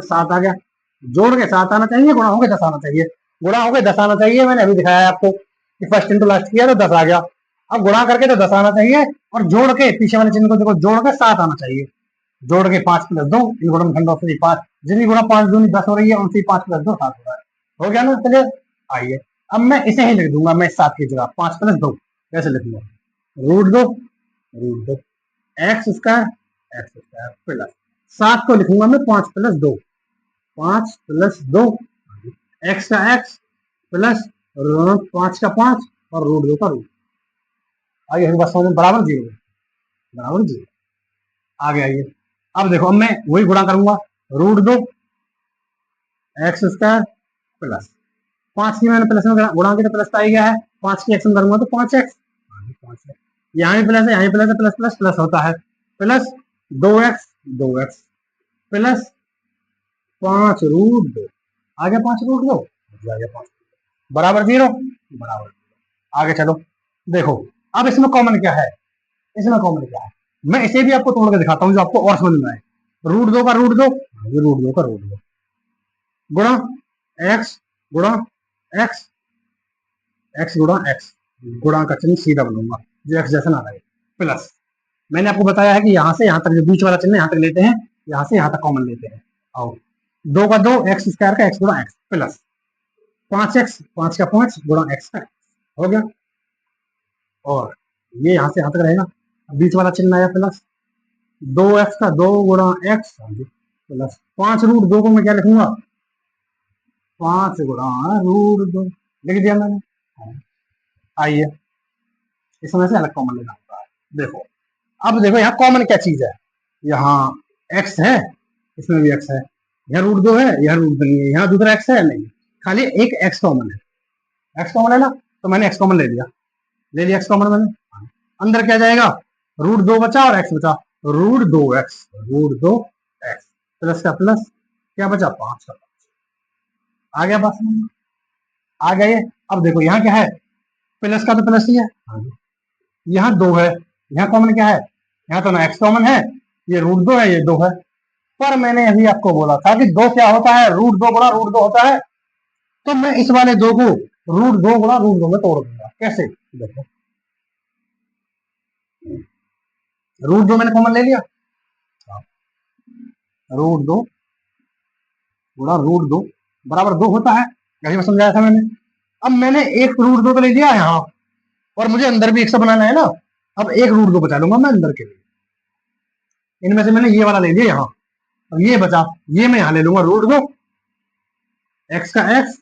7 आ गया। जोड़ के 7 आना चाहिए, गुणा होके 10 आना चाहिए, गुणा होके 10 आना चाहिए। मैंने अभी दिखाया आपको कि फर्स्ट इंटू लास्ट किया तो 10 आ गया। अब गुणा करके तो 10 आना चाहिए, और जोड़ के पीछे वाले चिन्ह को देखो, जोड़ के 7 आना चाहिए। जोड़ के 5 + 2 इन गुणनखंडों से 5, जितनी गुणा 5 दूनी 10 हो रही है, उनसे 5 + 2 7 हो रहा है। हो गया ना, चलिए आइए अब मैं इसे ही लिख दूंगा, मैं 7 की जगह 5 + 2 कैसे लिखूंगा, √2 x² प्लस 7 को लिखूंगा मैं 5 + 2, 5 + 2 x का x प्लस 5 का 5 और √2 का रूट। आगे बस समझ में, बराबर 0, बराबर 0 आ गया ये। अब देखो, अब मैं वही गुणा करूंगा, √2 x² प्लस 5 की मैंने प्लस में गुणा की तो प्लस आ गया है, 5 की x में करूंगा तो 5x, यहाँ भी प्लस है, यहाँ भी प्लस है, प्लस प्लस प्लस होता है, प्लस 2x प्लस 5√2 आ गया, 5√2 आ गया 5 बराबर 0, बराबर। आगे चलो देखो, अब इसमें कॉमन क्या है, इसमें कॉमन क्या है, मैं इसे भी आपको तोड़ के दिखाता हूँ जो आपको और समझ में आए। √2 का √2, √2 का √2 गुणा x गुणा x, x गुणा x, गुणा का चिन्ह सीधा बनूंगा जो x जैसा ना लगे, प्लस मैंने आपको बताया है कि यहाँ से यहाँ तक जो बीच वाला चिन्ह यहाँ तक लेते हैं, यहाँ से यहाँ तक कॉमन लेते हैं। आओ 2 का 2 x² का x गुणा x प्लस 5x 5 का 5 गुणा x का हो गया, और ये यहाँ से यहाँ तक रहेगा, बीच वाला चिन्ह आया प्लस 2x का 2 गुणा x प्लस 5√2 को मैं क्या लिखूंगा, 5 गुणा √2 लिख दिया मैंने। आइए इसमें से अलग कॉमन लेना होता है। देखो अब देखो यहाँ कॉमन क्या चीज है, यहाँ x है, इसमें भी x है, यहाँ √2 है, यहाँ √2 नहीं है, यहाँ दूसरा x है नहीं, खाली एक x कॉमन है, x कॉमन है ना, तो मैंने x कॉमन ले लिया x कॉमन मैंने। अंदर क्या जाएगा, √2 बचा और x बचा, √2x प्लस का प्लस क्या बचा, 5 का 5 आ गया, बस आ गया ये। अब देखो यहाँ क्या है, प्लस का तो प्लस ही है, यहाँ 2 है, यहाँ कॉमन क्या है, यहाँ तो ना x कॉमन है, ये √2 है, ये 2 है। पर मैंने अभी आपको बोला था कि 2 क्या होता है, √2 गुणा √2 होता है, तो मैं इस वाले 2 को √2 गुणा √2 में तोड़ दूंगा। कैसे, देखो √2 मैंने कॉमन ले लिया, √2 गुणा √2 बराबर 2 होता है, यही मैं समझाया था मैंने। अब मैंने एक √2 तो ले लिया यहाँ, और मुझे अंदर भी 100 बनाना है ना, अब एक √2 बचा लूंगा मैं अंदर के लिए, इनमें से मैंने ये वाला ले लिया यहाँ, और ये बचा, ये मैं यहाँ ले लूंगा √2 x का x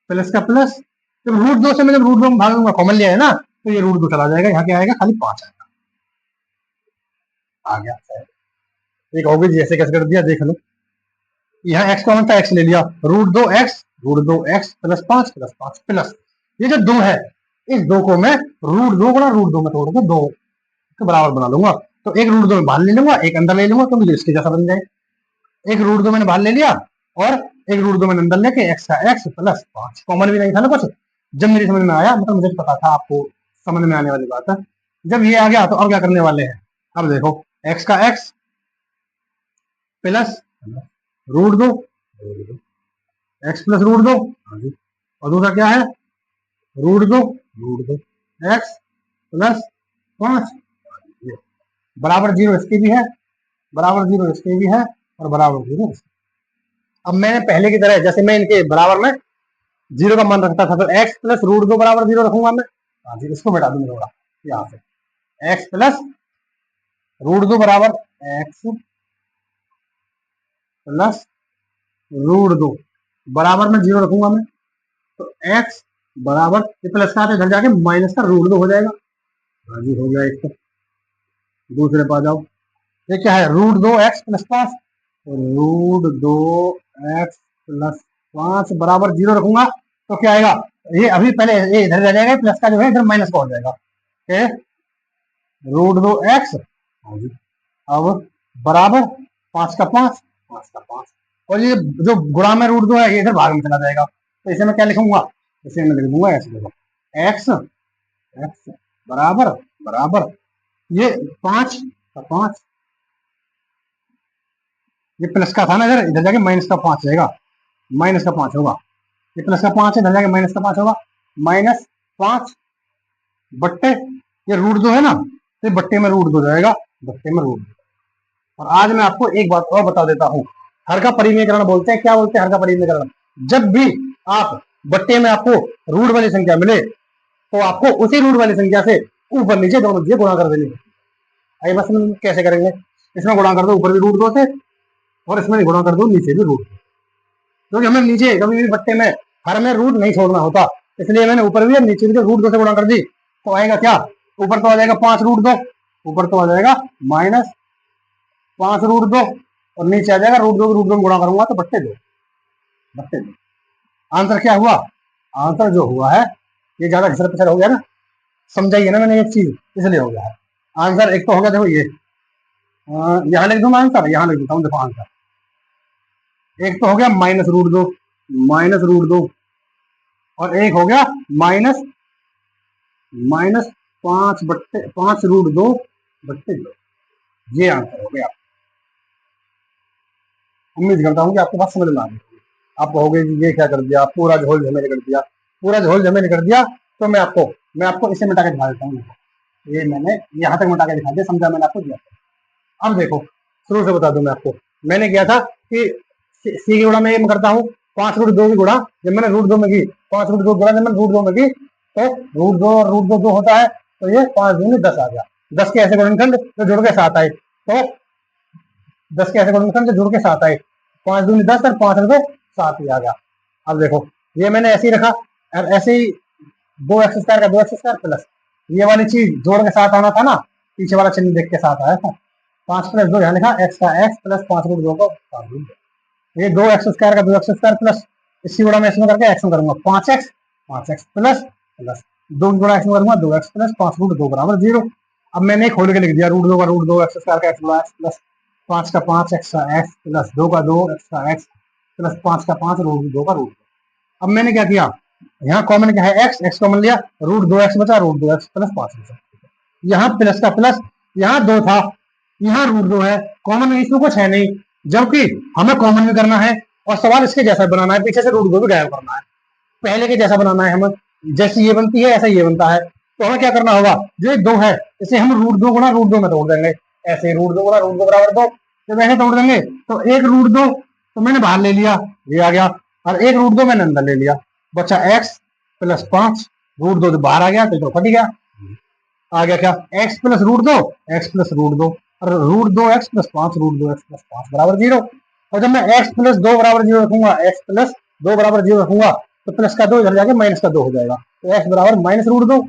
प्लस का प्लस, जब √2 से मैं जब √2 में भाग दूंगा, कॉमन लिया है ना, तो ये √2 चला जाएगा, यहाँ क्या आएगा, खाली 5 आएगा, आ गया। एक होगी जैसे कैसे कर दिया देख लो, यहाँ x कॉमन था, x ले लिया, √2x प्लस 5 प्लस ये जो 2 है, इस 2 को मैं √2 गुणा √2 में तोड़ के 2 के बराबर बना लूंगा, तो एक √2 में बाहर ले लूंगा, एक अंदर ले लूंगा, तो मुझे इसके जैसा बन जाए। एक √2 मैंने बाहर ले लिया, और एक √2 मैंने अंदर लेके x का x प्लस 5, कॉमन भी नहीं था ना कुछ, जब मेरी समझ में आया, मतलब मुझे पता था आपको समझ में आने वाली बात है, जब ये आ गया तो अब क्या करने वाले हैं, अब देखो x का x प्लस रूट दो, एक्स प्लस रूट दो, हाँ जी, और दूसरा क्या है, रूट दो, एक्स प्लस 5 बराबर 0 इसके भी है, बराबर 0 इसके भी है, और बराबर 0 इसके। अब मैंने पहले की तरह जैसे मैं इनके बराबर में 0 का मान रखता था, तो एक्स प्लस रूट 2 बराबर 0 रखूंगा मैं, हाँ जी, इसको मिटा दूंगा थोड़ा यहाँ से, एक्स प्लस रूट 2 बराबर एक्स प्लस रूट 2 बराबर में 0 रखूंगा मैं, तो एक्स बराबर ये प्लस का इधर जाके माइनस का रूट 2 हो जाएगा, हाँ जी, हो गया। एक तो दूसरे पा जाओ, ये क्या है, root 2 X plus 5, root 2 X plus 5 बराबर 0 रखूंगा, तो क्या आएगा, ये अभी पहले ये इधर रह जाएगा, प्लस का जो है इधर माइनस का हो जाएगा, रूट 2 एक्स, अब बराबर 5 का 5, 5 का 5, और ये जो गुणा में रूट 2 है ये इधर भाग में चला जाएगा, तो इसे मैं क्या लिखूंगा, इसे मैं लिख दूंगा ऐसे, देखो एक्स एक्स बराबर बराबर ये 5 का 5, ये प्लस का था ना, इधर इधर जाके माइनस का 5 जाएगा, माइनस का 5 होगा, ये प्लस का 5 है, इधर जाके माइनस का 5 होगा, माइनस 5 बट्टे ये रूट 2 है ना, तो बट्टे में रूट 2 जाएगा, बट्टे में रूट 2। और आज मैं आपको एक बात और बता देता हूँ, हर का परिमेयकरण बोलते हैं, क्या बोलते हैं, हर का परिमेयकरण, जब भी आप बट्टे में आपको रूट वाली संख्या मिले तो आपको उसी रूट वाली संख्या से ऊपर नीचे दोनों चीजें गुणा कर देनी है। आइए बस हम कैसे करेंगे, इसमें गुणा कर दो ऊपर भी रूट 2 से, और इसमें गुणा कर दो नीचे भी रूट, क्योंकि हमें नीचे कभी भी बट्टे में हर में रूट नहीं छोड़ना होता, इसलिए मैंने ऊपर भी नीचे भी रूट 2 से गुणा कर दी, तो आएगा क्या, ऊपर तो आ जाएगा 5 रूट 2, ऊपर तो आ जाएगा माइनस 5 रूट 2, और नीचे आ जाएगा रूट 2 में गुणा करूंगा तो बट्टे 2, बट्टे 2। आंसर क्या हुआ, आंसर जो हुआ है ये ज्यादा घिसर पिसर हो गया ना, समझाइए ना मैंने एक चीज, इसलिए हो गया है। आंसर एक तो हो गया, देखो ये यहाँ लिख दूंगा आंसर, यहाँ लिख देता हूँ, देखो आंसर एक तो हो गया माइनस रूट 2, माइनस रूट 2, और एक हो गया माइनस माइनस 5 बट्टे 5 रूट 2 बट्टे 2, ये आंसर हो गया। उम्मीद करता हूँ कि आपके पास समझ में आ गई, आप कहोगे कि ये क्या कर दिया, पूरा झोल झमेले कर दिया, पूरा झोल झमेले कर दिया, तो मैं आपको इसे मिटा के दिखा देता हूँ, ये मैंने यहाँ तक मिटा के दिखा दिया, समझा मैंने आपको दिया। अब देखो शुरू से बता दूं मैं आपको, मैंने किया था कि सी की गुणा में ये करता हूँ 5 रूट 2 की गुणा, जब मैंने रूट 2 में की 5 रूट 2 गुणा, जब मैंने रूट 2 में की तो रूट 2 और रूट 2 2 होता है, तो ये 5 दूनी 10 आ गया, 10 के ऐसे गुणनखंड जो जुड़ के साथ आए, तो 10 के ऐसे गुणनखंड जो जुड़ के साथ आए, 5 दूनी 10 और 5 रुपए 7 ही आ गया। अब देखो ये मैंने ऐसे ही रखा, और ऐसे ही 2x² का 2x² प्लस ये वाली चीज जोड़ के साथ आना था ना, पीछे वाला चिन्ह देख के साथ आया था, 5 प्लस 2 यहाँ लिखा x का x प्लस 5 रूट 2 को 7 रूट 2, ये 2x² का 2x² प्लस इसी गुणा में इसमें करके x में करूंगा 5x प्लस प्लस 2 गुणा x में करूंगा 2x प्लस 5 रूट 2 बराबर 0। अब मैंने खोल के लिख दिया रूट 2 का रूट 2 x² का x गुणा x प्लस 5 का 5 x का x प्लस 2 का 2 x का x प्लस 5 का 5 रूट 2 का रूट 2। अब मैंने क्या किया, यहाँ कॉमन क्या है x कॉमन लिया, रूट 2x बचा, रूट 2x प्लस 5 बचा, यहाँ प्लस का प्लस, यहाँ 2 था, यहाँ रूट 2 है, कॉमन इसमें कुछ है नहीं, जबकि हमें कॉमन भी करना है और सवाल इसके जैसा बनाना है, पीछे से रूट 2 भी गायब करना है, पहले के जैसा बनाना है, हमें जैसी ये बनती है ऐसा ये बनता है, तो हमें क्या करना होगा, जो 2 है इसे हम रूट 2 गुणा रूट 2 में तोड़ देंगे, ऐसे रूट 2 गुणा रूट 2 बराबर 2, जब ऐसे तोड़ देंगे तो एक रूट 2 तो मैंने बाहर ले लिया, ये आ गया, और एक रूट 2 मैंने अंदर ले लिया, बचा x प्लस 5 रूट 2 बाहर आ गया तो फट गया, आ गया क्या, x plus root 2 x plus root 2 और root 2 x plus 5 root 2 x plus 5 बराबर 0। और जब मैं x प्लस 2 बराबर 0 रखूंगा, x प्लस 2 बराबर 0 रखूंगा तो प्लस का 2 इधर जाके माइनस का 2 हो जाएगा, तो x बराबर माइनस रूट 2।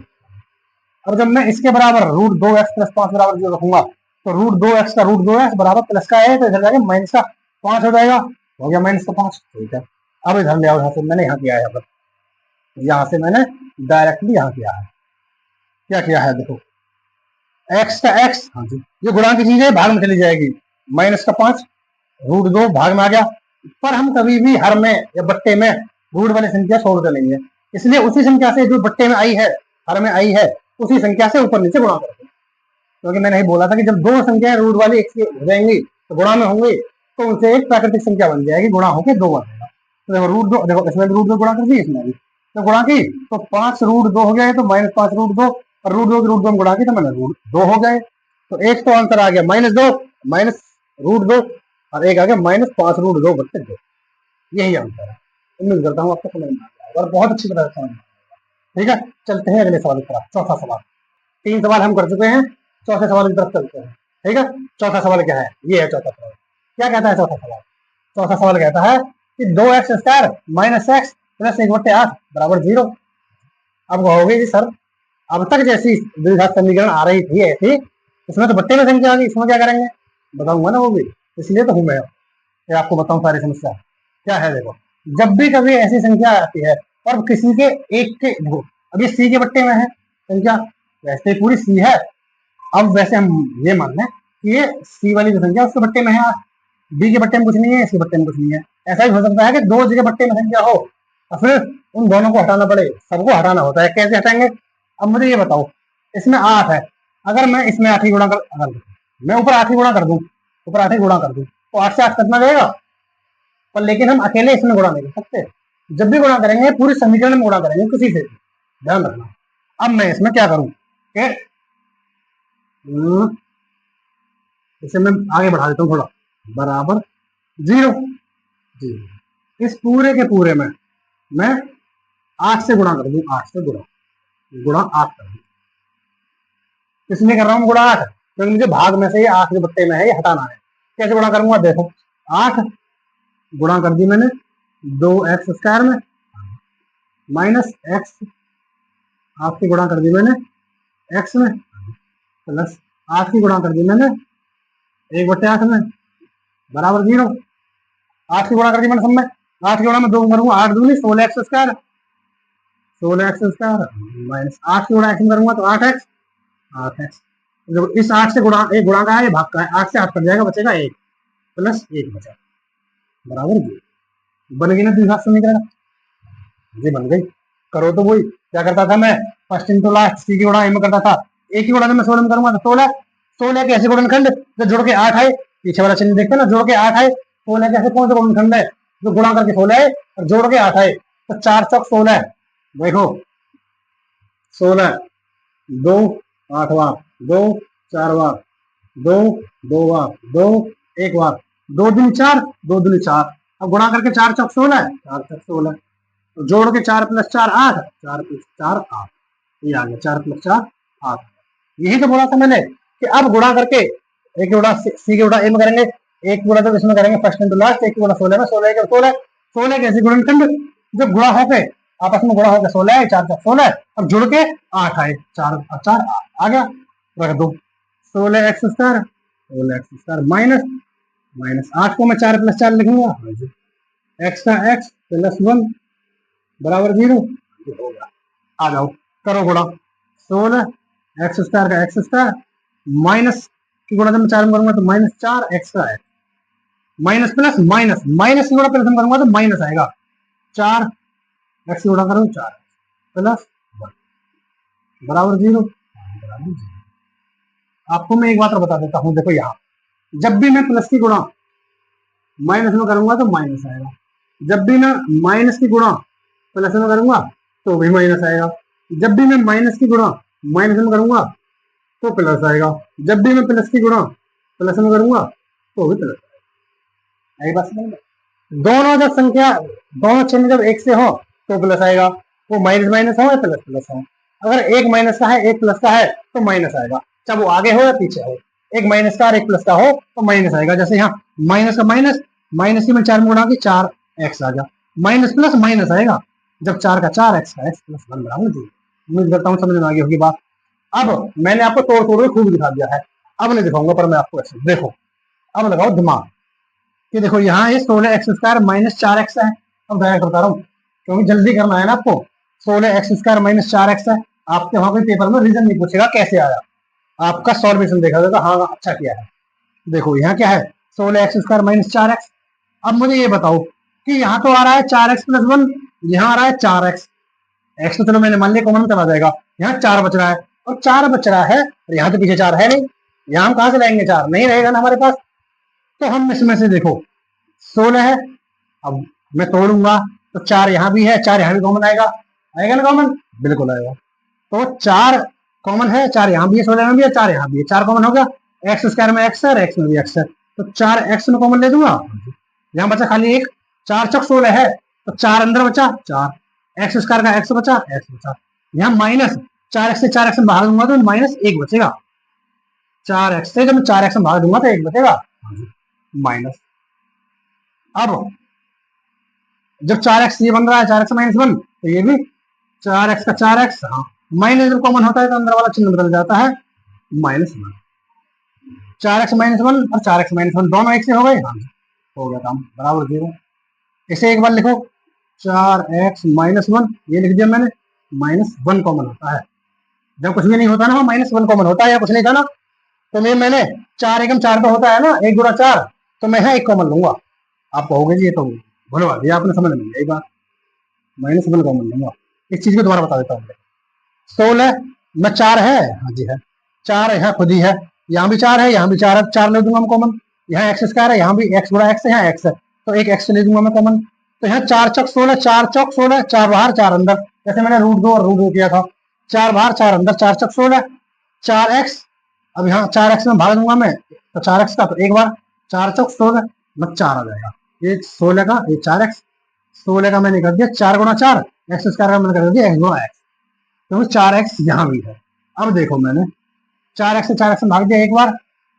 अब जब मैं इसके बराबर रूट 2 x प्लस 5 बराबर 0 रखूंगा तो रूट 2 x का रूट 2 x बराबर प्लस का है, तो इधर जाके माइनस का 5 हो जाएगा, हो गया माइनस का 5, ठीक है। अब इधर ले आओ, यहाँ से मैंने यहाँ किया है, यहाँ से मैंने डायरेक्टली यहाँ किया है, क्या किया है देखो x का x, हाँ जी ये गुणा की चीज है, भाग में चली जाएगी, माइनस का 5 रूट 2 भाग में आ गया, पर हम कभी भी हर में या बट्टे में रूट वाली संख्या छोड़ते नहीं है, इसलिए उसी संख्या से जो बट्टे में आई है हर में आई है उसी संख्या से ऊपर नीचे गुणा करते हैं, क्योंकि मैंने ही बोला था कि जब दो संख्याएं रूट वाली एक हो जाएंगी तो गुणा में होंगी, तो उनसे एक प्राकृतिक संख्या बन जाएगी, गुणा होकर 2 बनेगा। तो देखो रूट 2, देखो इसमें रूट 2 गुणा कर दी, इसमें भी तो गुणा की, तो 5 रूट 2 हो गया, तो -5 रूट 2, और रूट 2 गुणा की तो मैंने रूट 2 हो गए। तो एक तो आंसर आ गया -2 माइनस रूट 2, और एक आ गया -5 रूट 2 बटे 2। यही आंसर है। उम्मीद करता हूँ आपको समझ में आ जाएगा और बहुत अच्छी तरह से समझ में। ठीक है, चलते हैं अगले सवाल की तरफ। चौथा सवाल, 3 सवाल हम कर चुके हैं, चौथे सवाल की तरफ चलते हैं। ठीक है, चौथा सवाल क्या है, ये है चौथा सवाल। क्या कहता है चौथा सवाल? चौथा सवाल कहता है कि 2x² माइनस एक्स प्लस 1/8 बराबर 0। अब कहोगे जी सर, अब तक जैसी द्विघात समीकरण आ रही थी ऐसी, इसमें तो बट्टे में संख्या आ गई, इसमें क्या करेंगे? बताऊंगा ना वो भी, इसलिए तो हूं मैं कि आपको बताऊं सारी समस्या। क्या है देखो, जब भी कभी ऐसी संख्या आती है और किसी के एक के, अब ये सी के बट्टे में है संख्या, वैसे पूरी सी है। अब वैसे हम ये मान लें कि ये सी वाली जो संख्या उसके बट्टे में है, बी के बट्टे में कुछ नहीं है, इसके बट्टे में कुछ नहीं है। ऐसा ही हो सकता है कि दो जगह बट्टे में संख्या हो और फिर उन दोनों को हटाना पड़े, सबको हटाना होता है। कैसे हटाएंगे? अब मुझे ये बताओ, इसमें 8 है, अगर मैं इसमें 8 ही गुणा कर, अगर मैं ऊपर 8 ही गुणा कर दूं, ऊपर 8 ही गुणा कर दूं, तो 8 से 8 कितना जाएगा? पर लेकिन हम अकेले इसमें गुणा नहीं कर सकते, जब भी गुणा करेंगे पूरी समीकरण में गुणा करेंगे किसी से भी, ध्यान रखना। अब मैं इसमें क्या करूं कि इसे मैं आगे बढ़ा देता हूँ थोड़ा, बराबर 0 जी। इस पूरे के पूरे में मैं 8 से गुणा कर दूं, 8 से गुणा 8 कर दूं। किसमें कर रहा हूँ गुणा 8? क्योंकि मुझे भाग में से ये 8 के बट्टे में है, ये हटाना है। कैसे गुणा करूंगा? देखो 8 गुणा कर दी मैंने 2x² में माइनस एक्स, 8 की गुणा कर दी मैंने x में, प्लस 8 की गुणा कर दी मैंने 1/8 में बराबर 0। 8 की गुणा कर दी मैंने सब में, 8 की गुणा में 2 करूंगा, 8 दूनी 16x², 16x² माइनस 8 की गुणा x में करूंगा तो 8x, 8x। जब इस 8 से गुणा, एक गुणा का है, ये भाग का है, 8 से 8 कट जाएगा, बचेगा 1 प्लस 1 बचा बराबर 0। बन गई ना द्विघात समीकरण? जी बन गई। करो तो वही, क्या करता था मैं? फर्स्ट इंटू लास्ट, सी की गुणा ए में करता था, एक ही गुणा में 16 में करूंगा तो 16, 16 के ऐसे गुणनखंड जो जुड़ के 8 आए, पीछे वाला चिन्ह देखते हैं ना, जोड़ के 8 आए, 16 के ऐसे कौन सा गुणनखंड है जो गुणा करके 16 आए और जोड़ के 8 आए? तो 4 चौक 16, देखो 16, 2 8 बार, 2 4 बार, 2 2 बार, 2 1 बार, 2 दूनी 4, 2 दूनी 4। अब गुणा करके 4 चौक 16, 4 चौक 16, तो जोड़ के 4 + 4 8, 4 + 4 8, ये आ गया 4 + 4 8। यही तो बोला था मैंने कि अब गुणा करके एक गुणा सी के गुणा ए में करेंगे, एक गुणा तो इसमें करेंगे फर्स्ट इंटू लास्ट, एक गुणा 16 में, 16 के 16, 16 के ऐसे गुणनखंड जब गुणा होके आपस में गुणा होकर 16 है, 4 16 और जुड़ के 8 आए, 4 और 4 आ गया, रख दो 16x² 16x² माइनस माइनस 8 को मैं 4 + 4 लिखूंगा, x का x प्लस 1 बराबर 0 होगा। आ जाओ करो गुणा, 16x² का x² माइनस की गुणा जब मैं 4 में करूंगा तो -4x का है, माइनस प्लस माइनस, माइनस की गुणा प्लस में करूंगा तो माइनस आएगा, 4 x की गुणा करूँ 4 प्लस 1 बराबर 0। आपको मैं एक बात और बता देता हूँ, देखो यहाँ जब भी मैं प्लस की गुणा माइनस में करूंगा तो माइनस आएगा, जब भी मैं माइनस की गुणा प्लस में करूंगा तो भी माइनस आएगा, जब भी मैं माइनस की गुणा माइनस में करूंगा तो प्लस आएगा, जब भी मैं प्लस की गुणा प्लस में करूंगा तो भी प्लस आएगा। यही बात समझ में? दोनों जब संख्या, दोनों चिन्ह जब एक से हो तो प्लस आएगा, वो माइनस माइनस हो या प्लस प्लस हो। अगर एक माइनस का है एक प्लस का है तो माइनस आएगा, चाहे वो आगे हो या पीछे हो। एक माइनस का और एक प्लस का हो तो माइनस आएगा। जैसे यहाँ माइनस का माइनस, माइनस की मैं 4 में गुणा की 4x आ गया, माइनस प्लस माइनस आएगा, जब 4 का 4 x का x प्लस 1 बराबर 0। उम्मीद करता हूँ समझ में आ गई होगी बात। अब मैंने आपको तोड़ तोड़ के खूब दिखा दिया है, अब नहीं दिखाऊंगा पर मैं आपको ऐसे देखो, अब लगाओ दिमाग कि देखो यहाँ ये 16x² माइनस 4x है। अब डायरेक्ट बता रहा हूँ क्योंकि जल्दी करना है ना आपको। 16x² माइनस 4x है, आपके वहां कोई पेपर में रीजन नहीं पूछेगा कैसे आया, आपका सॉल्वेशन देखा जाएगा, हाँ अच्छा किया है। देखो यहाँ क्या है 16x² माइनस 4x। अब मुझे ये बताओ कि यहाँ तो आ रहा है 4x प्लस 1, यहाँ आ रहा है 4x, x तो चलो मैंने मान लिया कॉमन चला जाएगा, यहाँ 4 बच रहा है और 4 बच रहा है और यहाँ तो पीछे 4 है नहीं, यहाँ हम कहाँ से लाएंगे 4, नहीं रहेगा ना हमारे पास। तो हम इसमें से देखो 16 है। अब मैं तोड़ूंगा तो 4 यहाँ भी है, 4 यहाँ भी कॉमन आएगा, आएगा ना कॉमन, बिल्कुल आएगा। तो 4 कॉमन है, 4 यहाँ भी है, 16 में भी है, 4 यहाँ भी है, 4 कॉमन हो गया। एक्स स्क्वायर में एक्स है और एक्स में भी एक्स है, तो 4 एक्स में कॉमन ले दूंगा। यहाँ बचा खाली एक, 4 चौक 16 है, तो 4 अंदर बचा, 4 एक्स स्क्वायर का एक्स बचा, एक्स बचा। यहाँ माइनस 4 एक्स से 4 एक्स में भाग दूंगा तो माइनस 1 बचेगा। 4 एक्स से जब मैं 4 एक्स में भाग दूंगा तो 1 बचेगा माइनस। अब जब 4 एक्स ये बन रहा है, 4 एक्स माइनस 1, तो ये भी 4 एक्स का 4 एक्स, हाँ माइनस जब कॉमन होता है तो अंदर वाला चिन्ह बदल जाता है -1। 4 एक्स माइनस 1 और 4 एक्स माइनस 1 दोनों एक से हो गए, हाँ हो गया काम, बराबर 0। इसे एक बार लिखो, 4 एक्स माइनस 1, ये लिख दिया मैंने, -1 कॉमन होता है। जब कुछ भी नहीं होता ना, -1 कॉमन होता है, या कुछ नहीं था ना, तो मैंने 4 एकम 4 तो होता है ना, 1 गुणा 4, तो मैं यहाँ 1 कॉमन लूंगा। आप कहोगे जी ये तो भूलवा दिया आपने, समझ में यही बात, -1 कॉमन लूंगा। इस चीज को दोबारा बता देता हूँ। 16 में 4 है, हाँ जी है, 4 यहाँ खुद ही है, यहाँ भी 4 है, यहाँ भी 4 है, 4 ले दूंगा मैं कॉमन। यहाँ एक्स स्क्वायर है, यहाँ भी एक्स गुणा एक्स है, यहाँ एक्स है, तो एक एक्स ले दूंगा मैं कॉमन। तो यहाँ 4 चौक 16, 4 चौक 16, 4 बाहर 4 अंदर, जैसे मैंने √2 और √2 किया था, 4 बाहर 4 अंदर, 4 चौक 16, 4 एक्स। अब यहाँ 4 एक्स में भाग दूंगा मैं, तो 4 एक्स का, तो एक बार 4 चौक 16 में 4 आ जाएगा, ये 16 का, ये 4 एक्स, 16 का मैंने कर दिया 4 गुणा 4, एक्स स्क्वायर का मैंने कर दिया एक्स गुणा एक्स, तो 4 एक्स यहाँ भी है। अब देखो मैंने 4 एक्स से 4 एक्स में भाग दिया एक बार,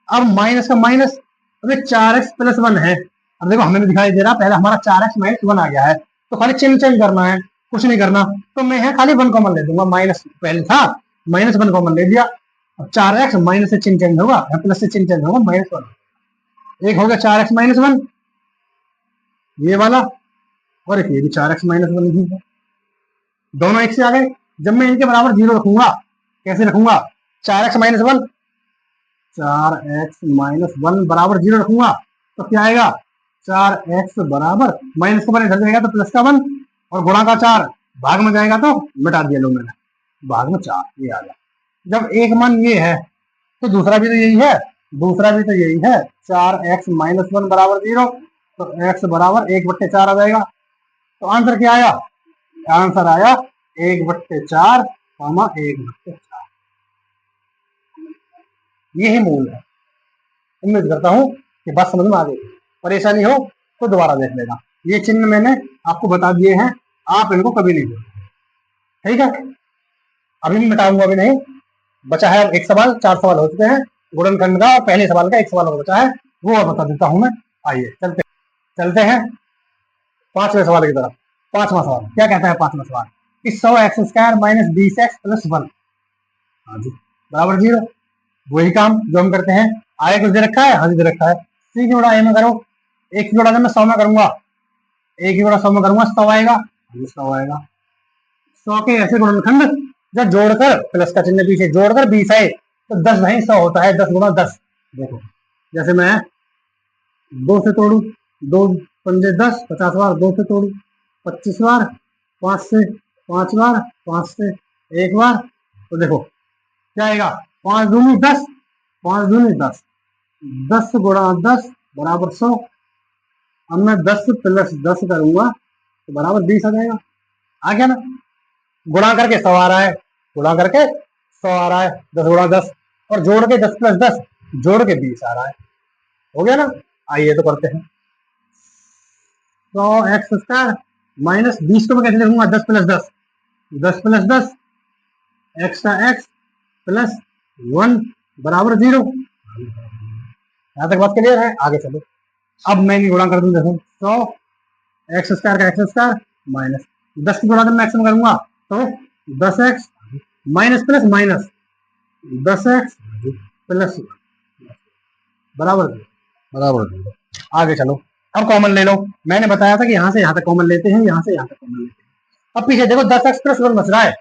अब माइनस का माइनस, अबे 4 एक्स प्लस 1 है। अब देखो हमें भी दिखाई दे रहा, पहले हमारा 4 एक्स माइनस 1 आ गया है, तो खाली चिन्ह चेंज करना है, कुछ नहीं करना। तो मैं यहाँ खाली 1 कॉमन ले दूंगा, माइनस पहले था, -1 कॉमन ले दिया। अब 4 एक्स माइनस से चिन्ह चेंज होगा, प्लस से चिन्ह चेंज होगा, -1 एक हो गया 4 एक्स माइनस 1 ये वाला, और एक ये भी 4 एक्स माइनस 1 ही है, दोनों एक से आ गए। जब मैं इनके बराबर 0 रखूंगा, कैसे रखूंगा, 4 एक्स माइनस 1, 4 एक्स माइनस 1 बराबर 0 रखूंगा, तो क्या आएगा, 4 एक्स बराबर माइनस का इधर जाएगा तो प्लस का 1, और गुणा का 4 भाग में जाएगा तो मिटा दिया लो मैंने, भाग में 4 ये आ गया। जब एक मान ये है तो दूसरा भी तो यही है, दूसरा भी तो यही है, 4 एक्स माइनस 1 बराबर 0, तो एक्स बराबर 1/4 आ जाएगा। तो आंसर क्या आया, आंसर आया 1/4, 1/4। यही मूल है। उम्मीद करता हूँ कि बात समझ में आ गई, परेशानी हो तो दोबारा देख लेना। ये चिन्ह मैंने आपको बता दिए हैं, आप इनको कभी नहीं भूलें, ठीक है। अभी मैं मिटाऊंगा अभी नहीं, बचा है एक सवाल, 4 सवाल हो चुके हैं गुणनखंड का, और पहले सवाल का एक सवाल और बचा है, वो और बता देता हूँ मैं। आइए चलते हैं 5वें सवाल की तरफ। 5वां सवाल क्या कहता है, 5वां सवाल, कि 100 x square minus 20 x plus 1, हाँ जी बराबर 0। वही काम जो हम करते हैं, आगे कुछ दे रखा है, हाँ जी दे रखा है, सी की गुणा ए में करो, एक की गुणा जब मैं 100 में करूंगा, एक की गुणा 100 में करूंगा 100 आएगा, 100 आएगा। 100 के ऐसे गुणनखंड जब जोड़कर प्लस का चिन्ह पीछे जोड़कर 20 आए तो 10 नहीं 100 होता है, 10 गुणा 10। देखो जैसे मैं 2 से तोड़ू, 2 पंजे 10, 50 बार 2 से तोड़ू, 25 बार 5 से, 5 बार 5 से 1 बार, तो देखो क्या आएगा, 5 दूनी 10, 5 दूनी 10, 10 गुणा 10 बराबर 100। अब मैं 10 प्लस 10 करूंगा तो बराबर 20 आ जाएगा, आ गया ना। गुणा करके 100 आ रहा है, गुणा करके 100 आ रहा है, 10 गुणा 10, और जोड़ के 10 प्लस 10 जोड़ के 20 आ रहा है, हो गया ना। आइए तो करते हैं, 100 एक्स स्क्वायर माइनस 20 को मैं कैसे लिखूंगा, 10 प्लस 10, 10 प्लस 10 एक्स का एक्स प्लस 1 बराबर 0। यहां तक बात क्लियर है, आगे चलो। अब मैं गुणा कर दूं, देखो 100 एक्स स्क्वायर का एक्स स्क्वायर माइनस 10 की गुणा जब मैं एक्स में करूंगा तो 10x minus plus minus 10x plus बराबर बराबर। आगे चलो, अब कॉमन ले लो, मैंने बताया था कि यहां से यहां तक कॉमन लेते हैं, यहां से यहां तक कॉमन लेते हैं। अब पीछे देखो 10x प्लस 1 बच रहा है,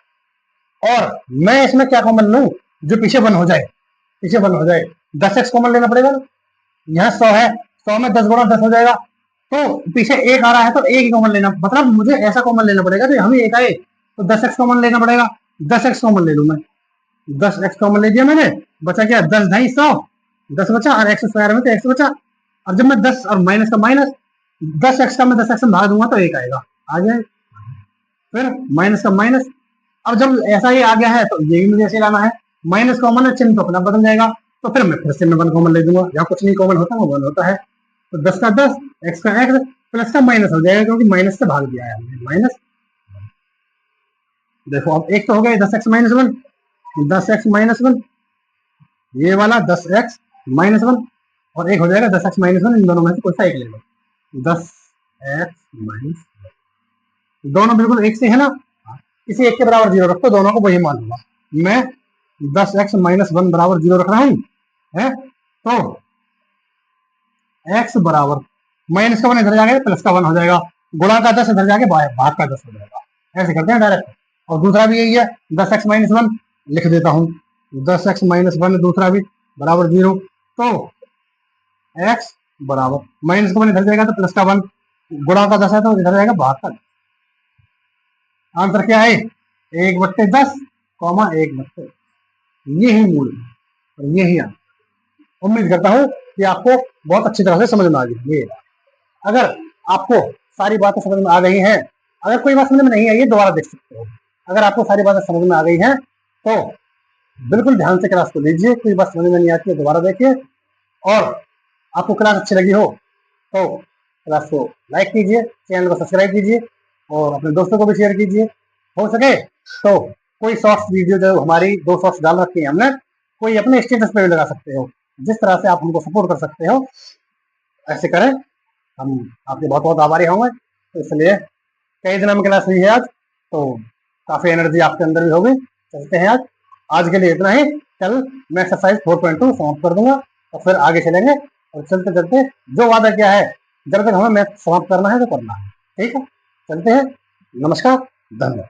और मैं इसमें क्या कॉमन लूं, जो पीछे 1 हो जाए, पीछे 1 हो जाए, 10x कॉमन लेना पड़ेगा ना। यहाँ 100 है, 100 में 10 गुणा 10 हो जाएगा, तो पीछे 1 आ रहा है तो 1 ही कॉमन लेना, मतलब मुझे ऐसा कॉमन लेना पड़ेगा जो हमें 1 आए, तो 10x कॉमन लेना पड़ेगा, 10x कॉमन ले लूं मैं, 10x कॉमन ले दिया मैंने, बचा क्या, 10 ढाई 100, 10 बचा, और एक्स स्क्वायर में तो एक्स बचा। अब जब मैं 10 और माइनस का माइनस, 10x का मैं 10x में भाग दूंगा तो 1 आएगा, आ गया। फिर माइनस का माइनस, अब जब ऐसा ही आ गया है तो ये भी मुझे ऐसे लाना है। माइनस कॉमन है, चिन्ह तो अपना बदल जाएगा, तो फिर मैं फिर से मैं 1 कॉमन ले दूंगा, यहाँ कुछ नहीं कॉमन होता वो 1 होता है। तो 10 का 10, x का x, प्लस का माइनस हो जाएगा क्योंकि माइनस से भाग दिया है हमने, माइनस। देखो अब एक तो हो गया 10x माइनस 1, 10x माइनस 1, ये वाला 10x माइनस 1, और एक हो जाएगा 10x माइनस 1, इन दोनों में से कोई सा एक ले लो। 10x माइनस, दोनों बिल्कुल एक से है ना, किसी एक के बराबर 0 रखो, दोनों को वही मान लूंगा मैं। 10x माइनस 1 बराबर 0 रख रहा हूं, है तो x बराबर माइनस का 1 इधर जाएगा, प्लस का 1 हो जाएगा, गुणा का 10 इधर जाके भाग का 10 हो जाएगा। ऐसे करते हैं डायरेक्ट। और दूसरा भी यही है, 10x माइनस 1 लिख देता हूं, 10x माइनस 1 दूसरा भी बराबर 0, तो x बराबर माइनस का 1 इधर जाएगा तो प्लस का 1, गुणा का 10 है तो इधर जाएगा भाग का 10। आंसर क्या है? 1/10 कॉमा 1/10, ये ही मूल है और ये ही आंसर। उम्मीद करता हूँ कि आपको बहुत अच्छी तरह से समझ में आ गई। ये अगर आपको सारी बातें समझ में आ गई हैं, अगर कोई बात समझ में नहीं आई है दोबारा देख सकते हो। अगर आपको सारी बातें समझ में आ गई हैं तो बिल्कुल ध्यान से क्लास को लीजिए, कोई बात समझ में नहीं आती है दोबारा देखिए, और आपको क्लास अच्छी लगी हो तो क्लास को लाइक कीजिए, चैनल को सब्सक्राइब कीजिए और अपने दोस्तों को भी शेयर कीजिए। हो सके तो कोई शॉर्ट्स वीडियो, जो हमारी 2 शॉर्ट्स डाल रखी है हमने, कोई अपने स्टेटस पे भी लगा सकते हो। जिस तरह से आप हमको सपोर्ट कर सकते हो ऐसे करें, हम आपके बहुत बहुत आभारी होंगे। तो इसलिए कई दिनों में क्लास हुई है आज, तो काफी एनर्जी आपके अंदर भी होगी। चलते हैं आज के लिए इतना ही। कल मैं एक्सरसाइज 4.2 समाप्त कर दूंगा और फिर आगे चलेंगे। और चलते चलते जो वादा क्या है, जब तक हमें मैथ समाप्त करना है तो करना है, ठीक है। चलते हैं, नमस्कार, धन्यवाद।